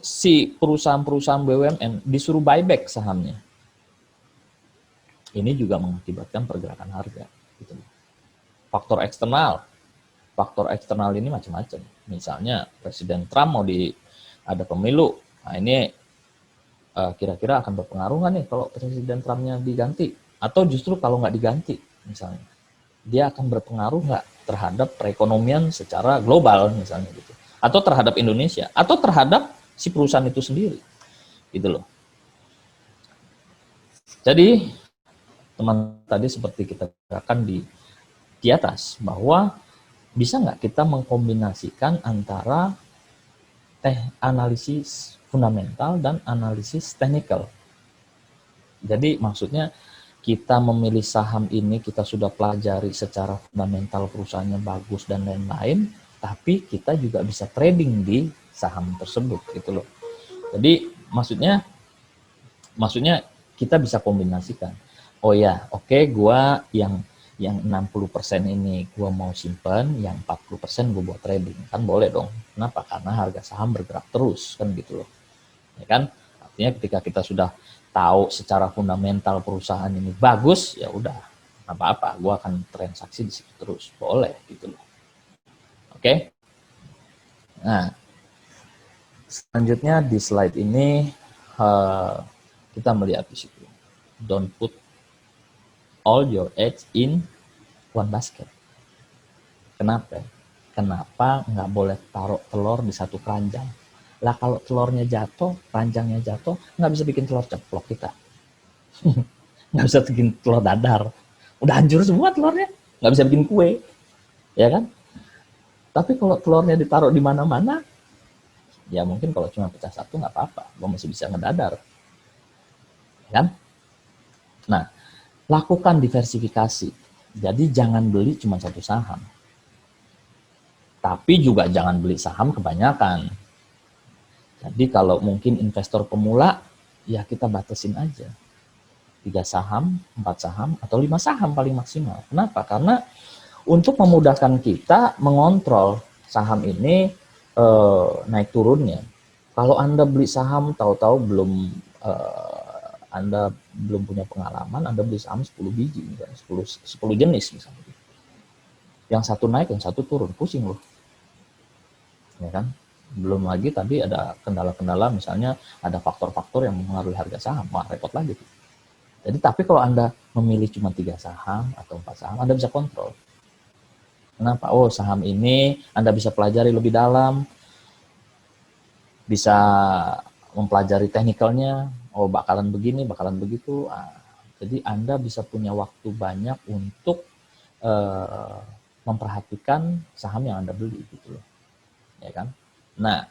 [SPEAKER 3] Si perusahaan-perusahaan BUMN disuruh buyback sahamnya. Ini juga mengakibatkan pergerakan harga gitu. Faktor eksternal ini macam-macam. Misalnya Presiden Trump mau ada pemilu. Nah, ini kira-kira akan berpengaruh nggak nih kalau Presiden Trumpnya diganti? Atau justru kalau nggak diganti misalnya, dia akan berpengaruh nggak terhadap perekonomian secara global misalnya gitu? Atau terhadap Indonesia? Atau terhadap si perusahaan itu sendiri? Gitu loh. Jadi, teman tadi seperti kita katakan di atas, bahwa bisa nggak kita mengkombinasikan antara analisis fundamental dan analisis teknikal. Jadi maksudnya kita memilih saham ini, kita sudah pelajari secara fundamental perusahaannya bagus dan lain-lain, tapi kita juga bisa trading di saham tersebut gitu loh. Jadi maksudnya kita bisa kombinasikan. Oh ya, oke, gua yang 60% ini gue mau simpen, yang 40% gue buat trading. Kan boleh dong. Kenapa? Karena harga saham bergerak terus, kan gitu loh. Ya kan? Artinya ketika kita sudah tahu secara fundamental perusahaan ini bagus, ya udah, apa-apa, gue akan transaksi di situ terus. Boleh, gitu loh. Oke? Nah, selanjutnya di slide ini, kita melihat di situ. Don't put all your eggs in one basket. Kenapa? Kenapa nggak boleh taruh telur di satu keranjang? Lah kalau telurnya jatuh, keranjangnya jatuh, nggak bisa bikin telur ceplok kita. Nggak bisa bikin telur dadar. Udah hancur semua telurnya, nggak bisa bikin kue. Ya kan? Tapi kalau telurnya ditaruh di mana-mana, ya mungkin kalau cuma pecah satu nggak apa-apa, gue masih bisa ngedadar. Ya kan? Nah, lakukan diversifikasi. Jadi jangan beli cuma satu saham. Tapi juga jangan beli saham kebanyakan. Jadi kalau mungkin investor pemula, ya kita batasin aja. 3 saham, 4 saham, atau 5 saham paling maksimal. Kenapa? Karena untuk memudahkan kita mengontrol saham ini naik turunnya. Kalau Anda beli saham tahu-tahu Anda belum punya pengalaman, Anda beli saham 10 biji, misalnya 10 jenis misalnya. Yang satu naik, yang satu turun, pusing loh. Ya kan? Belum lagi tadi ada kendala-kendala, misalnya ada faktor-faktor yang mempengaruhi harga saham, wah repot lagi. Jadi tapi kalau Anda memilih cuma 3 saham atau 4 saham, Anda bisa kontrol. Kenapa? Oh, saham ini Anda bisa pelajari lebih dalam, bisa mempelajari teknikalnya, oh bakalan begini, bakalan begitu. Jadi Anda bisa punya waktu banyak untuk memperhatikan saham yang Anda beli gitu loh. Ya kan? Nah,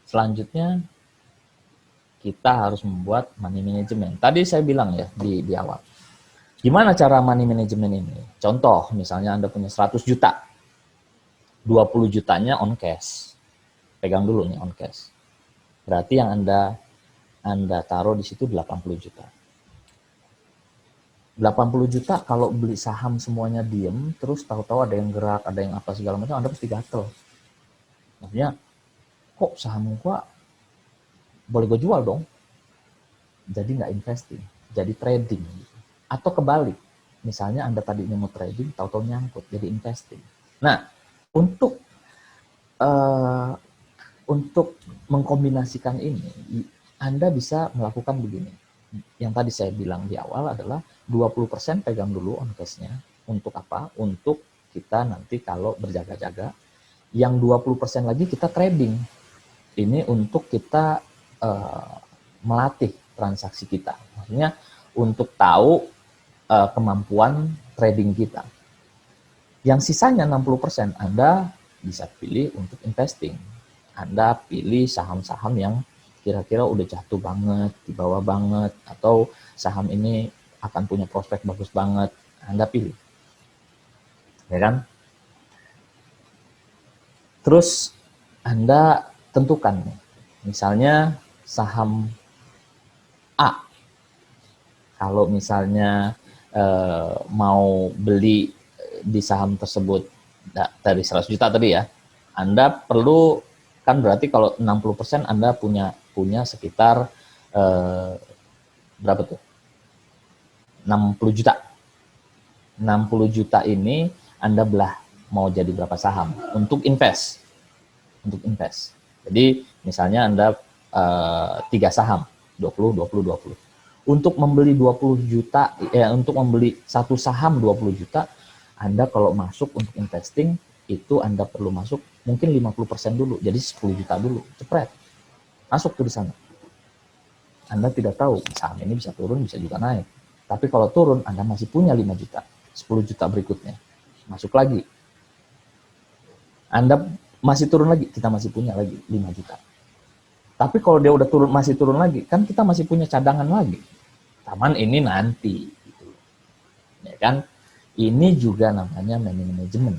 [SPEAKER 3] selanjutnya kita harus membuat money management. Tadi saya bilang ya di awal. Gimana cara money management ini? Contoh, misalnya Anda punya 100 juta. 20 jutanya on cash. Pegang dulu nih on cash. Berarti yang Anda taruh di situ 80 juta. 80 juta kalau beli saham semuanya diem, terus tahu-tahu ada yang gerak, ada yang apa segala macam, Anda pasti gatel. Maksudnya, kok saham gua boleh gue jual dong? Jadi nggak investing, jadi trading. Atau kebalik, misalnya Anda tadi mau trading, tahu-tahu nyangkut, jadi investing. Nah, untuk mengkombinasikan ini, Anda bisa melakukan begini. Yang tadi saya bilang di awal adalah 20% pegang dulu on cash-nya. Untuk apa? Untuk kita nanti kalau berjaga-jaga. Yang 20% lagi kita trading. Ini untuk kita melatih transaksi kita. Maksudnya untuk tahu kemampuan trading kita. Yang sisanya 60% Anda bisa pilih untuk investing. Anda pilih saham-saham yang kira-kira udah jatuh banget, di bawah banget, atau saham ini akan punya prospek bagus banget, Anda pilih. Ya kan? Terus Anda tentukan, misalnya saham A. Kalau misalnya mau beli di saham tersebut dari 100 juta tadi ya, Anda perlu, kan berarti kalau 60% Anda punya sekitar berapa tuh? 60 juta. 60 juta ini Anda belah mau jadi berapa saham untuk invest. Untuk invest. Jadi misalnya Anda 3 saham, 20, 20, 20. Untuk membeli 20 juta, untuk membeli satu saham 20 juta, Anda kalau masuk untuk investing, itu Anda perlu masuk mungkin 50% dulu, jadi 10 juta dulu, cepret. Masuk tuh di sana. Anda tidak tahu, saham ini bisa turun, bisa juga naik. Tapi kalau turun, Anda masih punya 5 juta, 10 juta berikutnya. Masuk lagi. Anda masih turun lagi, kita masih punya lagi 5 juta. Tapi kalau dia udah turun, masih turun lagi, kan kita masih punya cadangan lagi. Taman ini nanti. Gitu. Ya kan? Ini juga namanya money management.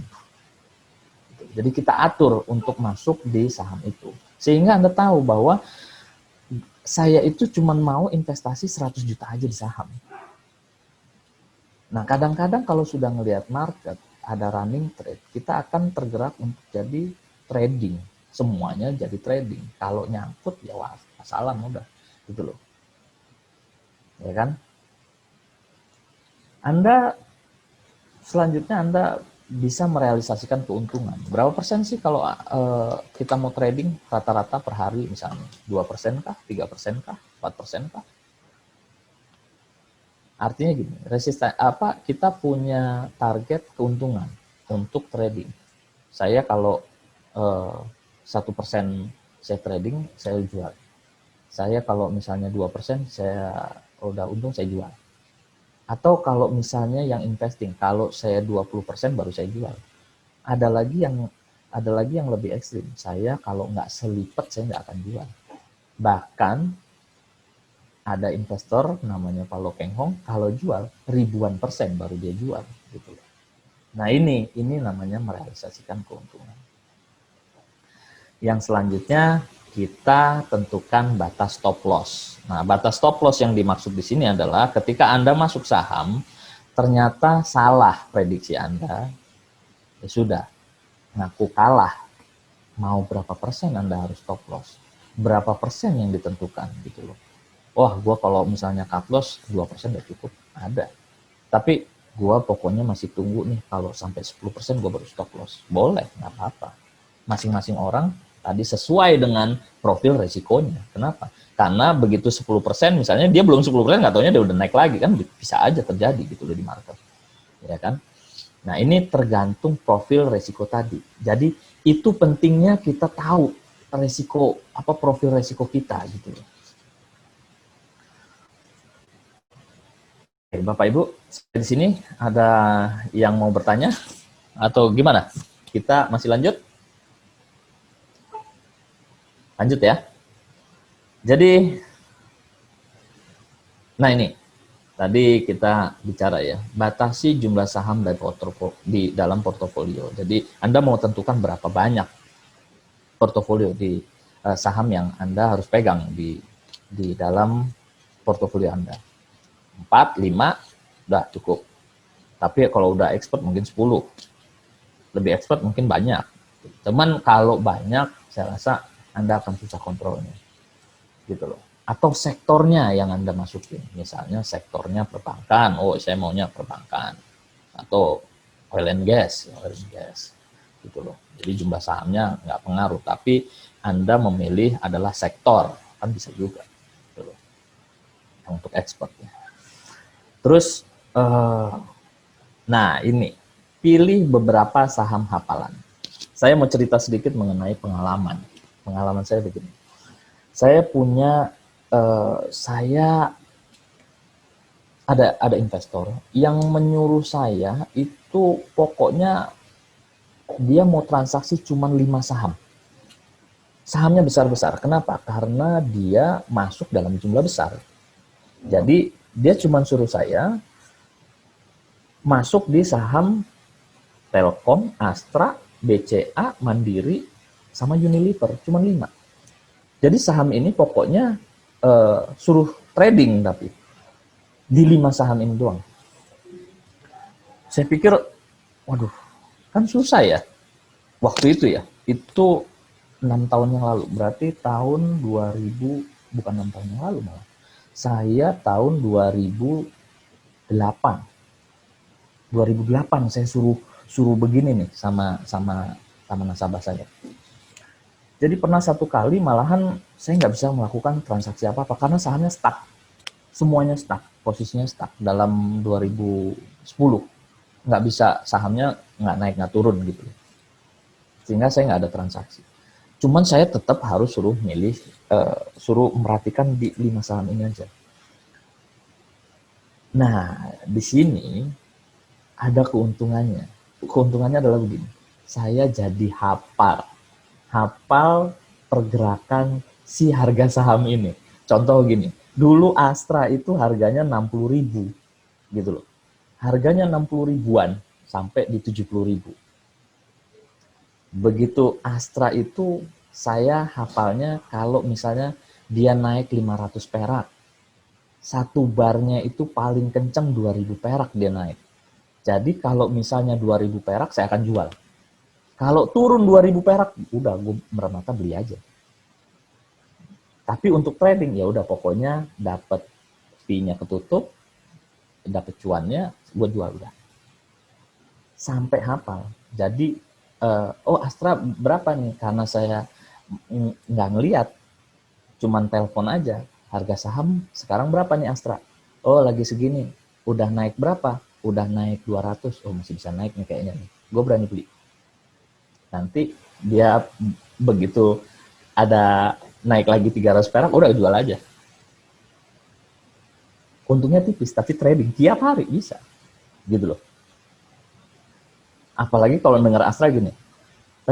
[SPEAKER 3] Jadi kita atur untuk masuk di saham itu. Sehingga Anda tahu bahwa saya itu cuma mau investasi 100 juta aja di saham. Nah, kadang-kadang kalau sudah ngelihat market, ada running trade, kita akan tergerak untuk jadi trading. Semuanya jadi trading. Kalau nyangkut, ya salam udah. Gitu loh. Ya kan? Selanjutnya Anda bisa merealisasikan keuntungan. Berapa persen sih kalau kita mau trading rata-rata per hari misalnya? 2% kah? 3% kah? 4% kah? Artinya gini, kita punya target keuntungan untuk trading. Saya kalau 1% saya trading, saya jual. Saya kalau misalnya 2% saya udah untung, saya jual. Atau kalau misalnya yang investing, kalau saya 20% baru saya jual. Ada lagi yang lebih ekstrim. Saya kalau nggak selipet, saya nggak akan jual. Bahkan ada investor namanya Pak Lo Keng Hong, kalau jual ribuan persen baru dia jual. Gitu. Nah ini namanya merealisasikan keuntungan. Yang selanjutnya kita tentukan batas stop loss. Nah, batas stop loss yang dimaksud di sini adalah ketika Anda masuk saham, ternyata salah prediksi Anda, ya sudah, ngaku kalah. Mau berapa persen Anda harus stop loss? Berapa persen yang ditentukan gitu loh. Wah, gue kalau misalnya cut loss 2% udah cukup, ada. Tapi gue pokoknya masih tunggu nih, kalau sampai 10% gue baru stop loss. Boleh, nggak apa-apa. Masing-masing orang tadi sesuai dengan profil resikonya. Kenapa? Karena begitu 10%, misalnya dia belum 10%, nggak taunya dia udah naik lagi, kan bisa aja terjadi gitu loh di market. Ya kan? Nah, ini tergantung profil resiko tadi. Jadi, itu pentingnya kita tahu resiko, apa profil resiko kita gitu loh. Oke, Bapak Ibu, di sini ada yang mau bertanya atau gimana? Kita masih lanjut? Lanjut ya. Jadi, nah ini, tadi kita bicara ya, batasi jumlah saham di dalam portofolio. Jadi, Anda mau tentukan berapa banyak portofolio di saham yang Anda harus pegang di dalam portofolio Anda. 4, 5, udah cukup. Tapi kalau udah expert mungkin 10. Lebih expert mungkin banyak. Cuman kalau banyak, saya rasa Anda akan susah kontrolnya. Gitu loh. Atau sektornya yang Anda masukin. Misalnya sektornya perbankan. Oh, saya maunya perbankan. Atau oil and gas. Gitu loh. Jadi jumlah sahamnya nggak pengaruh. Tapi Anda memilih adalah sektor. Kan bisa juga. Gitu loh. Untuk expertnya. Terus, nah ini. Pilih beberapa saham hafalan. Saya mau cerita sedikit mengenai pengalaman. Pengalaman saya begini. Saya punya, saya ada investor yang menyuruh saya itu pokoknya dia mau transaksi cuma 5 saham. Sahamnya besar-besar. Kenapa? Karena dia masuk dalam jumlah besar. Jadi dia cuma suruh saya masuk di saham Telkom, Astra, BCA, Mandiri, sama Unilever, cuma 5. Jadi saham ini pokoknya suruh trading tapi di 5 saham ini doang. Saya pikir, waduh, kan susah ya. Waktu itu ya, itu 6 tahun yang lalu, berarti tahun 2000, bukan 6 tahun yang lalu malah. Saya tahun 2008 saya suruh begini nih sama nasabah saya. Jadi pernah satu kali malahan saya nggak bisa melakukan transaksi apa-apa karena sahamnya stuck. Semuanya stuck, posisinya stuck dalam 2010. Nggak bisa, sahamnya nggak naik, nggak turun gitu. Sehingga saya nggak ada transaksi. Cuman saya tetap harus suruh merhatikan di 5 saham ini aja. Nah, di sini ada keuntungannya. Keuntungannya adalah begini. Saya jadi hafal pergerakan si harga saham ini. Contoh gini, dulu Astra itu harganya 60.000 gitu loh. Harganya 60 ribuan sampai di 70 ribu. Begitu Astra itu saya hafalnya kalau misalnya dia naik 500 perak. Satu barnya itu paling kencang 2000 perak dia naik. Jadi kalau misalnya 2000 perak saya akan jual. Kalau turun 2000 perak, udah gue meremata beli aja. Tapi untuk trading ya udah pokoknya dapat fee-nya ketutup, dapat cuannya, gue jual udah. Sampai hafal. Jadi Astra berapa nih? Karena saya nggak ngeliat, cuman telepon aja. Harga saham sekarang berapa nih Astra? Oh lagi segini. Udah naik berapa? Udah naik 200. Oh masih bisa naik nih kayaknya nih. Gue berani beli. Nanti dia begitu ada naik lagi 300 perak, udah jual aja. Untungnya tipis, tapi trading tiap hari bisa. Gitu loh. Apalagi kalau dengar Astra gini.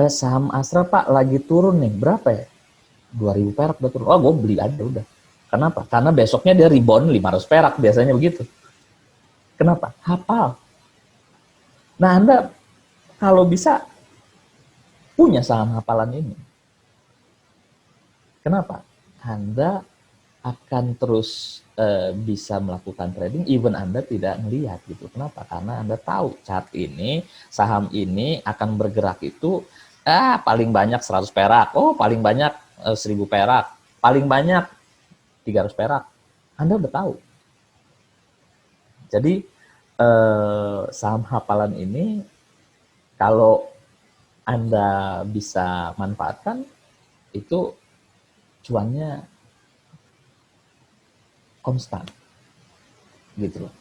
[SPEAKER 3] Saham Astra Pak lagi turun nih, berapa ya? 2000 perak udah turun. Oh gue beli aja udah. Kenapa? Karena besoknya dia rebound 500 perak, biasanya begitu. Kenapa? Hafal. Nah Anda kalau bisa punya saham hafalan ini. Kenapa? Anda akan terus bisa melakukan trading even Anda tidak melihat gitu. Kenapa? Karena Anda tahu chart ini, saham ini akan bergerak itu paling banyak 100 perak. Oh, paling banyak 1000 perak. Paling banyak 300 perak. Anda udah tahu. Jadi saham hafalan ini kalau Anda bisa manfaatkan itu cuannya konstan gitu loh.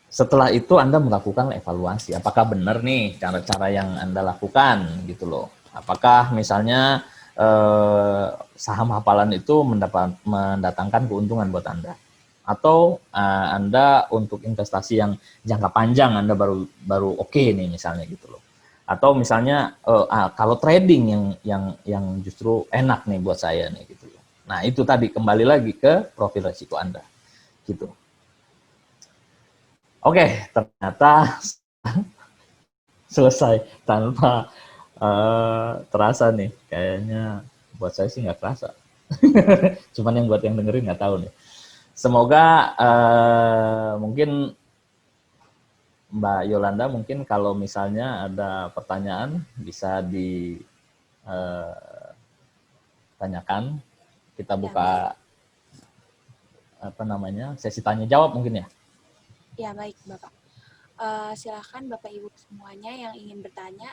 [SPEAKER 3] Setelah itu Anda melakukan evaluasi, apakah benar nih cara-cara yang Anda lakukan gitu loh. Apakah misalnya saham hafalan itu mendatangkan keuntungan buat Anda, atau Anda untuk investasi yang jangka panjang Anda baru oke nih misalnya gitu loh. Atau misalnya kalau trading yang justru enak nih buat saya nih gitu loh. Nah, itu tadi kembali lagi ke profil resiko Anda gitu. Oke, ternyata selesai tanpa terasa nih. Kayaknya buat saya sih nggak terasa. Cuman yang buat yang dengerin nggak tahu nih. Semoga mungkin Mbak Yolanda mungkin kalau misalnya ada pertanyaan bisa ditanyakan. Kita buka sesi tanya jawab mungkin ya.
[SPEAKER 4] Ya, baik Bapak. Silakan Bapak Ibu semuanya yang ingin bertanya.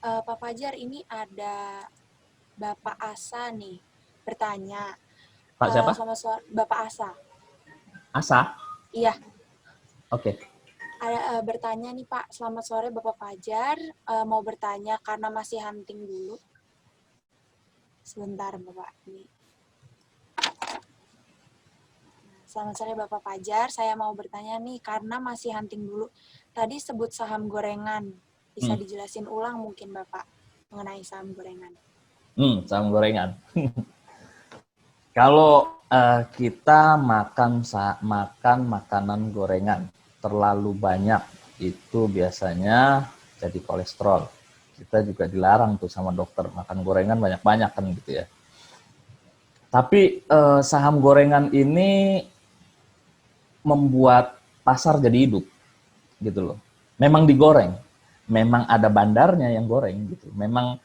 [SPEAKER 4] Pak Fajar, ini ada Bapak Asa nih bertanya.
[SPEAKER 3] Pak siapa?
[SPEAKER 4] Selamat sore, Bapak Asa.
[SPEAKER 3] Asa?
[SPEAKER 4] Iya.
[SPEAKER 3] Oke.
[SPEAKER 4] Ada bertanya nih Pak, selamat sore Bapak Fajar. Mau bertanya karena masih hunting dulu. Sebentar Bapak. Ini. Selamat sore Bapak Fajar, saya mau bertanya nih karena masih hunting dulu. Tadi sebut saham gorengan, bisa dijelasin ulang mungkin Bapak mengenai saham gorengan.
[SPEAKER 3] Saham gorengan. Kalau kita makan makanan gorengan terlalu banyak, itu biasanya jadi kolesterol. Kita juga dilarang tuh sama dokter makan gorengan banyak-banyak kan gitu ya. Tapi saham gorengan ini membuat pasar jadi hidup gitu loh. Memang digoreng, memang ada bandarnya yang goreng gitu. Memang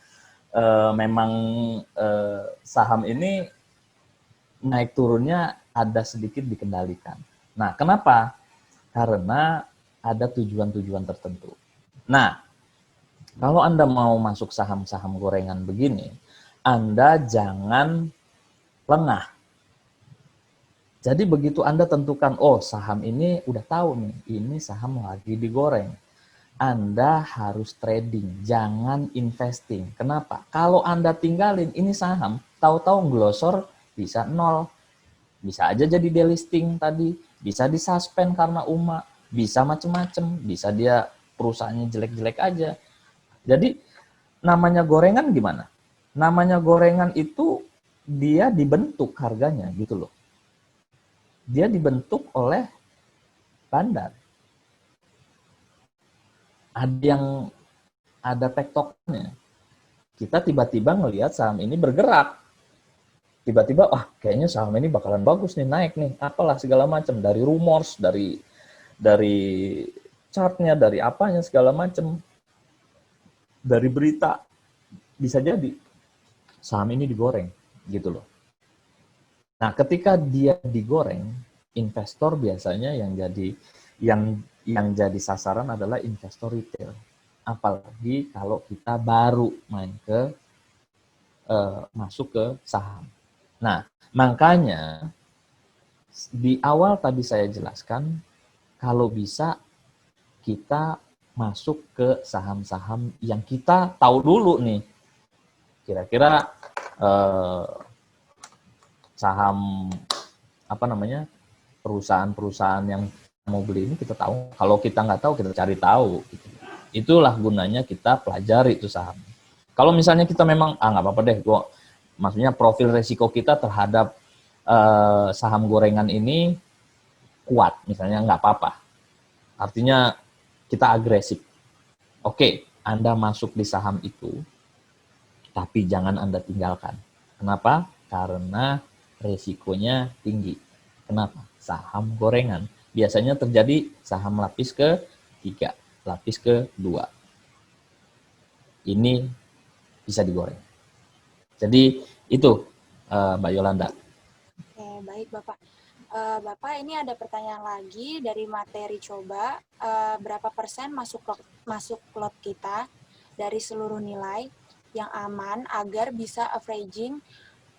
[SPEAKER 3] saham ini naik turunnya ada sedikit dikendalikan. Nah, kenapa? Karena ada tujuan-tujuan tertentu. Nah, kalau Anda mau masuk saham-saham gorengan begini, Anda jangan lengah. Jadi begitu Anda tentukan, oh saham ini udah tahu nih, ini saham lagi digoreng. Anda harus trading, jangan investing. Kenapa? Kalau Anda tinggalin ini saham, tahu-tahu ngelosor bisa nol. Bisa aja jadi delisting tadi, bisa disuspend karena UMA, bisa macem-macem, bisa dia perusahaannya jelek-jelek aja. Jadi namanya gorengan gimana? Namanya gorengan itu dia dibentuk harganya gitu loh. Dia dibentuk oleh bandar. Ada tektoknya. Kita tiba-tiba ngelihat saham ini bergerak. Tiba-tiba, kayaknya saham ini bakalan bagus nih, naik nih, apalah segala macam. Dari rumors, dari chartnya, dari apanya segala macam. Dari berita. Bisa jadi saham ini digoreng gitu loh. Nah, ketika dia digoreng, investor biasanya yang jadi sasaran adalah investor retail. Apalagi kalau kita baru masuk ke saham. Nah, makanya di awal tadi saya jelaskan kalau bisa kita masuk ke saham-saham yang kita tahu dulu nih. Kira-kira saham perusahaan-perusahaan yang mau beli ini kita tahu. Kalau kita nggak tahu, kita cari tahu. Gitu. Itulah gunanya kita pelajari itu saham. Kalau misalnya kita memang nggak apa-apa deh, maksudnya profil resiko kita terhadap saham gorengan ini kuat, misalnya nggak apa-apa. Artinya kita agresif. Oke, Anda masuk di saham itu, Tapi jangan Anda tinggalkan. Kenapa? Karena resikonya tinggi. Kenapa? Saham gorengan. Biasanya terjadi saham lapis ke-3, lapis ke-2. Ini bisa digoreng. Jadi itu Mbak Yolanda.
[SPEAKER 4] Oke, baik Bapak. Bapak, ini ada pertanyaan lagi dari materi coba. Berapa persen masuk lot kita dari seluruh nilai yang aman agar bisa averaging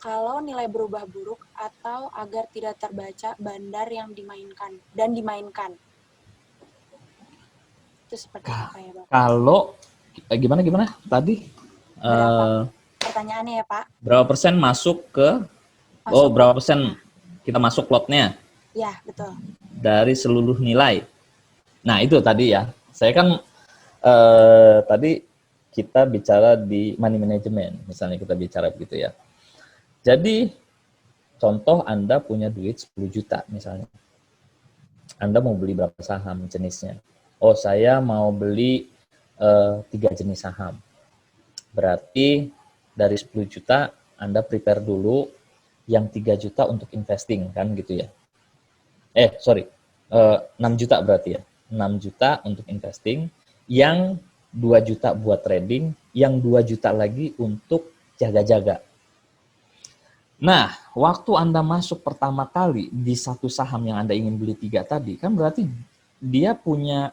[SPEAKER 4] kalau nilai berubah buruk atau agar tidak terbaca bandar yang dimainkan. Itu seperti apa ya, Bapak?
[SPEAKER 3] Kalau gimana tadi?
[SPEAKER 4] Berapa pertanyaannya ya, Pak?
[SPEAKER 3] Berapa persen masuk ke berapa persen kita masuk lotnya?
[SPEAKER 4] Ya, betul.
[SPEAKER 3] Dari seluruh nilai. Nah, itu tadi ya. Saya kan tadi kita bicara di money management, misalnya kita bicara begitu ya. Jadi, contoh Anda punya duit 10 juta misalnya. Anda mau beli berapa saham jenisnya? Oh, saya mau beli 3 jenis saham. Berarti dari 10 juta Anda prepare dulu yang 3 juta untuk investing, kan gitu ya. 6 juta berarti ya. 6 juta untuk investing, yang 2 juta buat trading, yang 2 juta lagi untuk jaga-jaga. Nah, waktu Anda masuk pertama kali di satu saham yang Anda ingin beli 3 tadi, kan berarti dia punya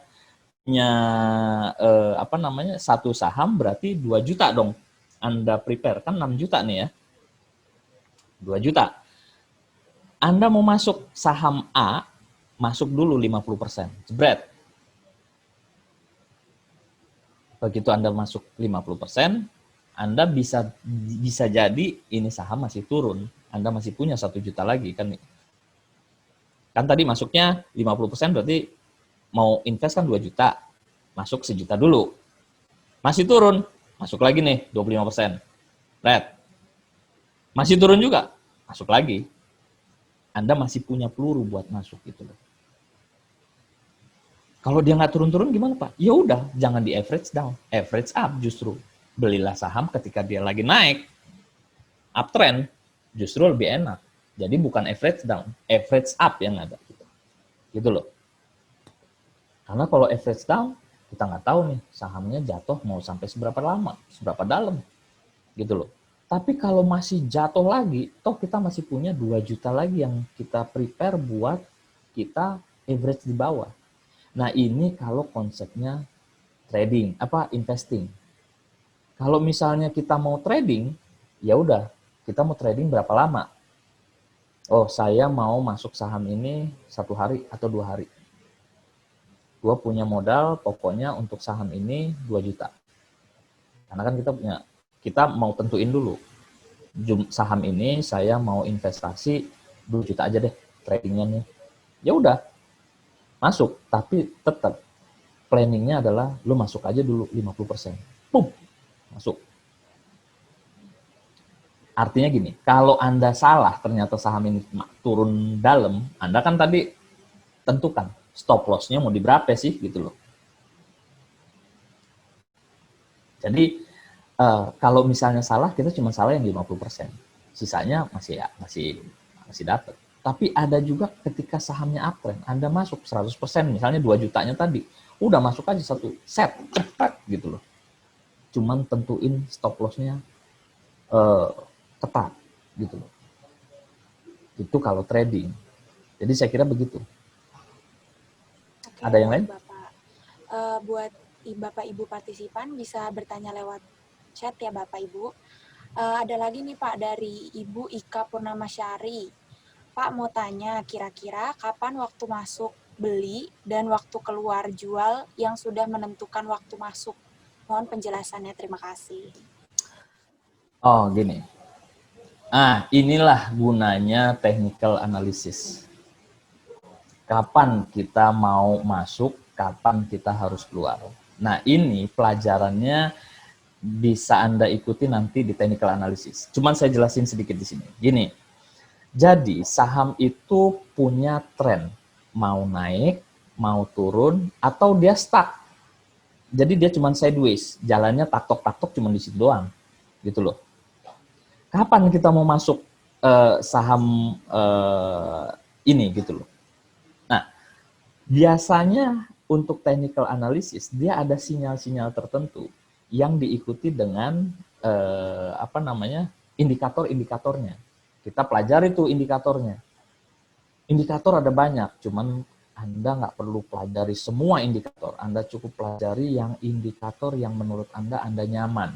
[SPEAKER 3] satu saham berarti 2 juta dong. Anda prepare, kan 6 juta nih ya. 2 juta. Anda mau masuk saham A, masuk dulu 50%. Jebret. Begitu Anda masuk 50%, Anda bisa jadi ini saham masih turun. Anda masih punya 1 juta lagi kan. Kan tadi masuknya 50% berarti mau invest kan 2 juta. Masuk 1 juta dulu. Masih turun, masuk lagi nih 25%. Red. Masih turun juga, masuk lagi. Anda masih punya peluru buat masuk gitu loh. Kalau dia nggak turun-turun gimana Pak? Ya udah, jangan di average down, average up justru. Belilah saham ketika dia lagi naik, uptrend, justru lebih enak. Jadi bukan average down, average up yang ada. Gitu loh. Karena kalau average down, kita nggak tahu nih sahamnya jatuh mau sampai seberapa lama, seberapa dalam. Gitu loh. Tapi kalau masih jatuh lagi, toh kita masih punya 2 juta lagi yang kita prepare buat kita average di bawah. Nah, ini kalau konsepnya trading, investing. Kalau misalnya kita mau trading, ya udah, kita mau trading berapa lama? Oh, saya mau masuk saham ini 1 hari atau 2 hari. Gua punya modal, pokoknya untuk saham ini 2 juta. Karena kan kita mau tentuin dulu. Saham ini saya mau investasi 2 juta aja deh tradingnya nih. Ya udah, masuk. Tapi tetap planningnya adalah lu masuk aja dulu 50%. Pum, masuk. Artinya gini, kalau Anda salah ternyata saham ini turun dalam, Anda kan tadi tentukan stop loss-nya mau di berapa sih gitu loh. Jadi kalau misalnya salah, kita cuma salah yang 50%. Sisanya masih dapat. Tapi ada juga ketika sahamnya uptrend, Anda masuk 100%, misalnya 2 jutanya tadi, udah masuk aja satu set, cepat gitu loh. Cuman tentuin stop loss-nya tepat gitu loh. Itu kalau trading. Jadi saya kira begitu.
[SPEAKER 4] Oke,
[SPEAKER 3] Ada yang lain?
[SPEAKER 4] Bapak. Buat Bapak Ibu partisipan bisa bertanya lewat chat ya Bapak Ibu. Ada lagi nih Pak dari Ibu Ika Purnamasari. Pak mau tanya kira-kira kapan waktu masuk beli dan waktu keluar jual yang sudah menentukan waktu masuk. Mohon penjelasannya, terima kasih.
[SPEAKER 3] Oh gini. Inilah gunanya technical analysis. Kapan kita mau masuk, kapan kita harus keluar. Nah ini pelajarannya bisa Anda ikuti nanti di technical analysis. Cuman saya jelasin sedikit di sini. Gini, jadi saham itu punya tren. Mau naik, mau turun, atau dia stuck. Jadi dia cuma sideways. Jalannya tak-tok cuma di situ doang. gitu loh. Kapan kita mau masuk saham ini gitu loh. Nah, biasanya untuk technical analysis dia ada sinyal-sinyal tertentu yang diikuti dengan indikator-indikatornya. Kita pelajari tuh indikatornya. Indikator ada banyak, cuman Anda nggak perlu pelajari semua indikator. Anda cukup pelajari yang indikator yang menurut Anda nyaman.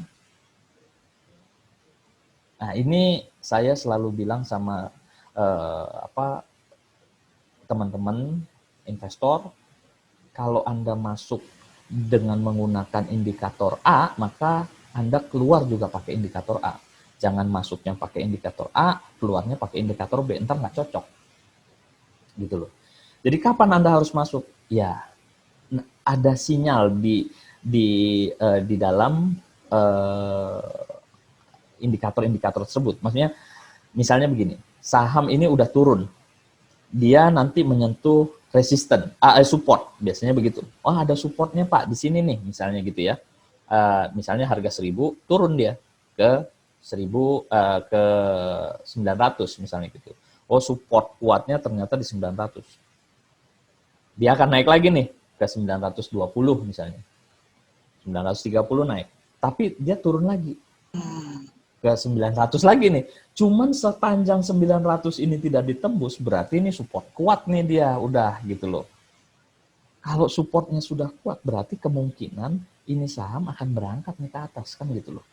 [SPEAKER 3] Nah, ini saya selalu bilang sama teman-teman investor, kalau Anda masuk dengan menggunakan indikator A, maka Anda keluar juga pakai indikator A. Jangan masuknya pakai indikator A, keluarnya pakai indikator B, ntar nggak cocok. Gitu loh. Jadi kapan Anda harus masuk? Ya, ada sinyal di dalam indikator-indikator tersebut. Maksudnya, misalnya begini, saham ini udah turun, dia nanti menyentuh resisten, support, biasanya begitu. Oh, ada supportnya Pak di sini nih, misalnya gitu ya. Misalnya harga 1.000 turun dia ke 900 misalnya gitu. Oh, support kuatnya ternyata di 900. Dia akan naik lagi nih ke 920 misalnya. 930 naik. Tapi dia turun lagi ke 900 lagi nih. Cuman sepanjang 900 ini tidak ditembus, berarti ini support kuat nih dia, udah gitu loh. Kalau supportnya sudah kuat, berarti kemungkinan ini saham akan berangkat nih ke atas, kan gitu loh.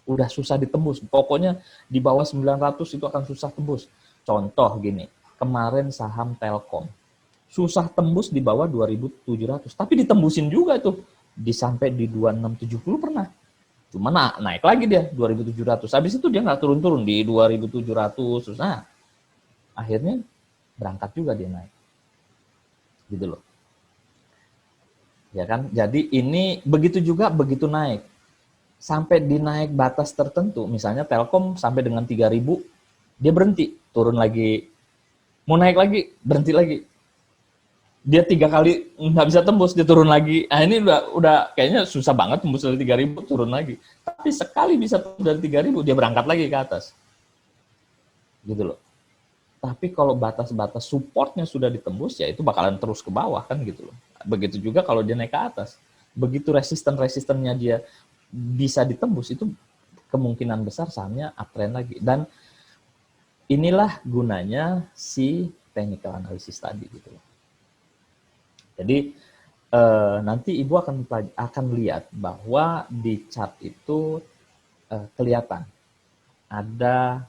[SPEAKER 3] Udah susah ditembus. Pokoknya di bawah 900 itu akan susah tembus. Contoh gini, kemarin saham Telkom. Susah tembus di bawah 2.700. Tapi ditembusin juga tuh. Sampai di 2670 pernah. Cuma naik lagi dia, 2.700. Habis itu dia nggak turun-turun di 2.700. Nah, akhirnya berangkat juga dia naik. Gitu loh. Ya kan? Jadi ini begitu juga begitu naik. Sampai di naik batas tertentu, misalnya Telkom sampai dengan 3.000, dia berhenti, turun lagi, mau naik lagi, berhenti lagi. Dia 3 kali nggak bisa tembus, dia turun lagi. Nah, ini udah kayaknya susah banget tembus dari 3.000, turun lagi. Tapi sekali bisa tembus dari 3.000, dia berangkat lagi ke atas. Gitu loh. Tapi kalau batas-batas supportnya sudah ditembus, ya itu bakalan terus ke bawah kan gitu loh. Begitu juga kalau dia naik ke atas. Begitu resistennya dia bisa ditembus, itu kemungkinan besar sahamnya uptrend lagi. Dan inilah gunanya si technical analysis tadi gitu. Jadi nanti Ibu akan lihat bahwa di chart itu kelihatan ada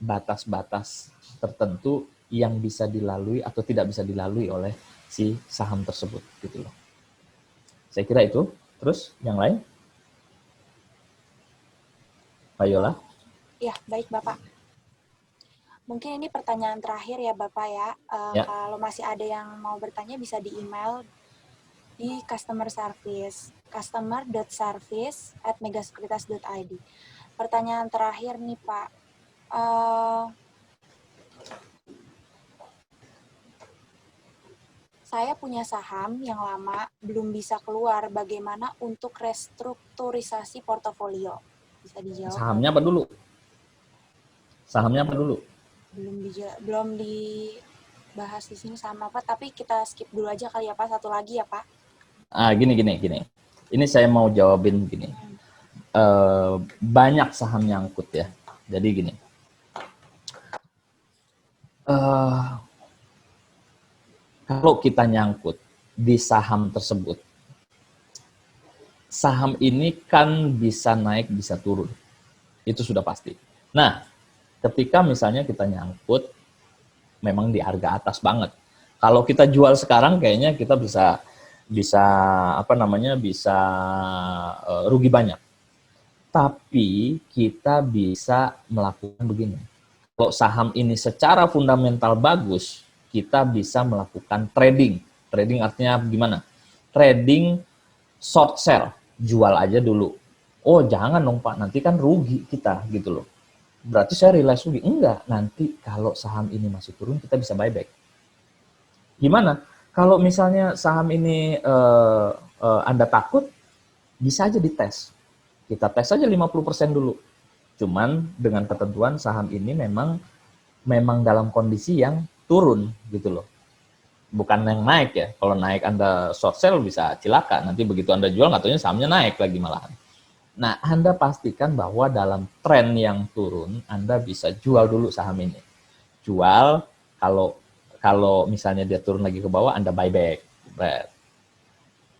[SPEAKER 3] batas-batas tertentu yang bisa dilalui atau tidak bisa dilalui oleh si saham tersebut gitu loh. Saya kira itu. Terus yang lain? Pak Yola?
[SPEAKER 4] Ya, baik Bapak. Mungkin ini pertanyaan terakhir ya Bapak ya.
[SPEAKER 3] Ya.
[SPEAKER 4] Kalau masih ada yang mau bertanya bisa di email di customer service, customer.service@megasekuritas.id. Pertanyaan terakhir nih Pak. Saya punya saham yang lama, belum bisa keluar. Bagaimana untuk restrukturisasi portofolio? Bisa dijawab?
[SPEAKER 3] Sahamnya apa dulu? Sahamnya apa dulu?
[SPEAKER 4] Belum dibahas di sini sama Pak, tapi kita skip dulu aja kali ya Pak. Satu lagi ya Pak.
[SPEAKER 3] Gini. Ini saya mau jawabin gini. Banyak saham nyangkut ya. Jadi gini. Kalau kita nyangkut di saham tersebut, saham ini kan bisa naik, bisa turun. Itu sudah pasti. Nah, ketika misalnya kita nyangkut, memang di harga atas banget. Kalau kita jual sekarang, kayaknya kita bisa rugi banyak. Tapi kita bisa melakukan begini. Kalau saham ini secara fundamental bagus, kita bisa melakukan trading. Trading artinya gimana? Trading short sell, jual aja dulu. Oh jangan dong Pak, nanti kan rugi kita gitu loh. Berarti saya realize rugi. Enggak, nanti kalau saham ini masih turun, kita bisa buyback. Gimana? Kalau misalnya saham ini Anda takut, bisa aja dites. Kita tes aja 50% dulu. Cuman dengan ketentuan saham ini memang dalam kondisi yang turun gitu loh. Bukan yang naik ya. Kalau naik Anda short sell bisa cilaka. Nanti begitu Anda jual nggak taunya sahamnya naik lagi malahan. Nah, Anda pastikan bahwa dalam tren yang turun, Anda bisa jual dulu saham ini. Jual, kalau kalau misalnya dia turun lagi ke bawah, Anda buyback.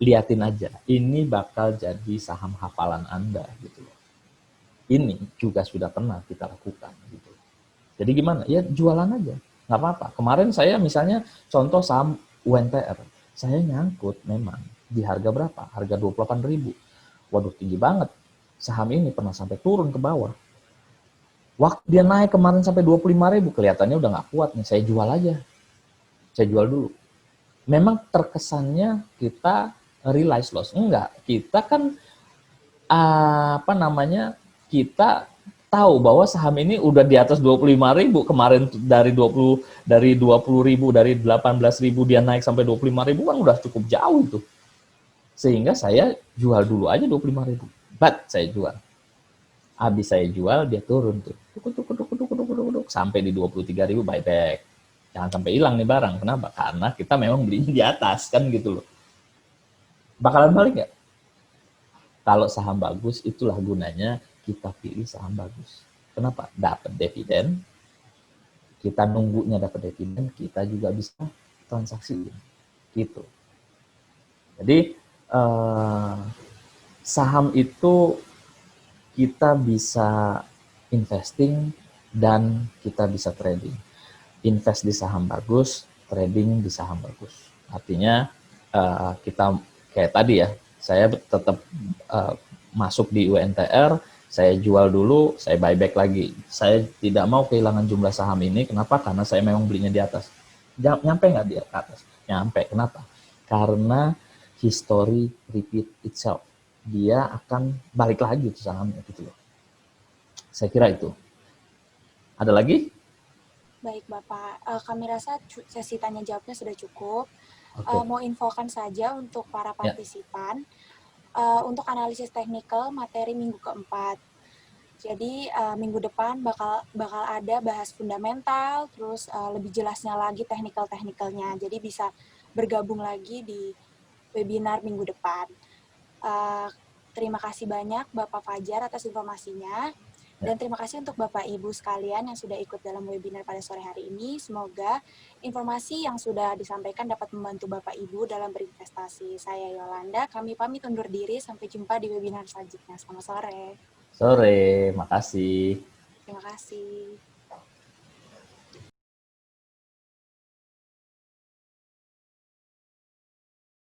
[SPEAKER 3] Liatin aja, ini bakal jadi saham hafalan Anda gitu loh. Ini juga sudah pernah kita lakukan gitu. Jadi gimana? Ya jualan aja, nggak apa-apa. Kemarin saya misalnya contoh saham UNTR, saya nyangkut memang di harga berapa? Harga 28.000. Waduh, tinggi banget. Saham ini pernah sampai turun ke bawah. Waktu dia naik kemarin sampai 25.000, kelihatannya udah nggak kuat nih, saya jual aja. Saya jual dulu. Memang terkesannya kita realize loss. Enggak, kita kan kita tahu bahwa saham ini udah di atas 25.000 kemarin, dari 20.000, dari 18.000 dia naik sampai 25.000 kan udah cukup jauh itu. Sehingga saya jual dulu aja 25.000. But saya jual. Habis saya jual dia turun tuh. Sampai di 23.000 buyback. Jangan sampai hilang nih barang. Kenapa? Karena kita memang belinya di atas kan gitu loh. Bakalan balik nggak? Kalau saham bagus, itulah gunanya kita pilih saham bagus. Kenapa? Dapat dividen, kita nunggunya dapat dividen, kita juga bisa transaksi gitu. Jadi saham itu kita bisa investing dan kita bisa trading. Invest di saham bagus, trading di saham bagus. Artinya kita kayak tadi ya, saya tetap masuk di UNTR, saya jual dulu, saya buyback lagi. Saya tidak mau kehilangan jumlah saham ini. Kenapa? Karena saya memang belinya di atas. Nyampe nggak dia ke atas? Nyampe. Kenapa? Karena history repeat itself. Dia akan balik lagi ke sahamnya gitu loh. Saya kira itu. Ada lagi?
[SPEAKER 4] Baik Bapak, kami rasa sesi tanya jawabnya sudah cukup.
[SPEAKER 3] Okay.
[SPEAKER 4] Mau infokan saja untuk para partisipan, untuk analisis teknikal materi minggu keempat. Jadi minggu depan bakal ada bahas fundamental, terus lebih jelasnya lagi teknikal-teknikalnya. Jadi bisa bergabung lagi di webinar minggu depan. Terima kasih banyak Bapak Fajar atas informasinya. Dan terima kasih untuk Bapak Ibu sekalian yang sudah ikut dalam webinar pada sore hari ini. Semoga informasi yang sudah disampaikan dapat membantu Bapak Ibu dalam berinvestasi. Saya Yolanda, kami pamit undur diri. Sampai jumpa di webinar selanjutnya. Selamat sore.
[SPEAKER 3] Sore, makasih.
[SPEAKER 4] Terima kasih.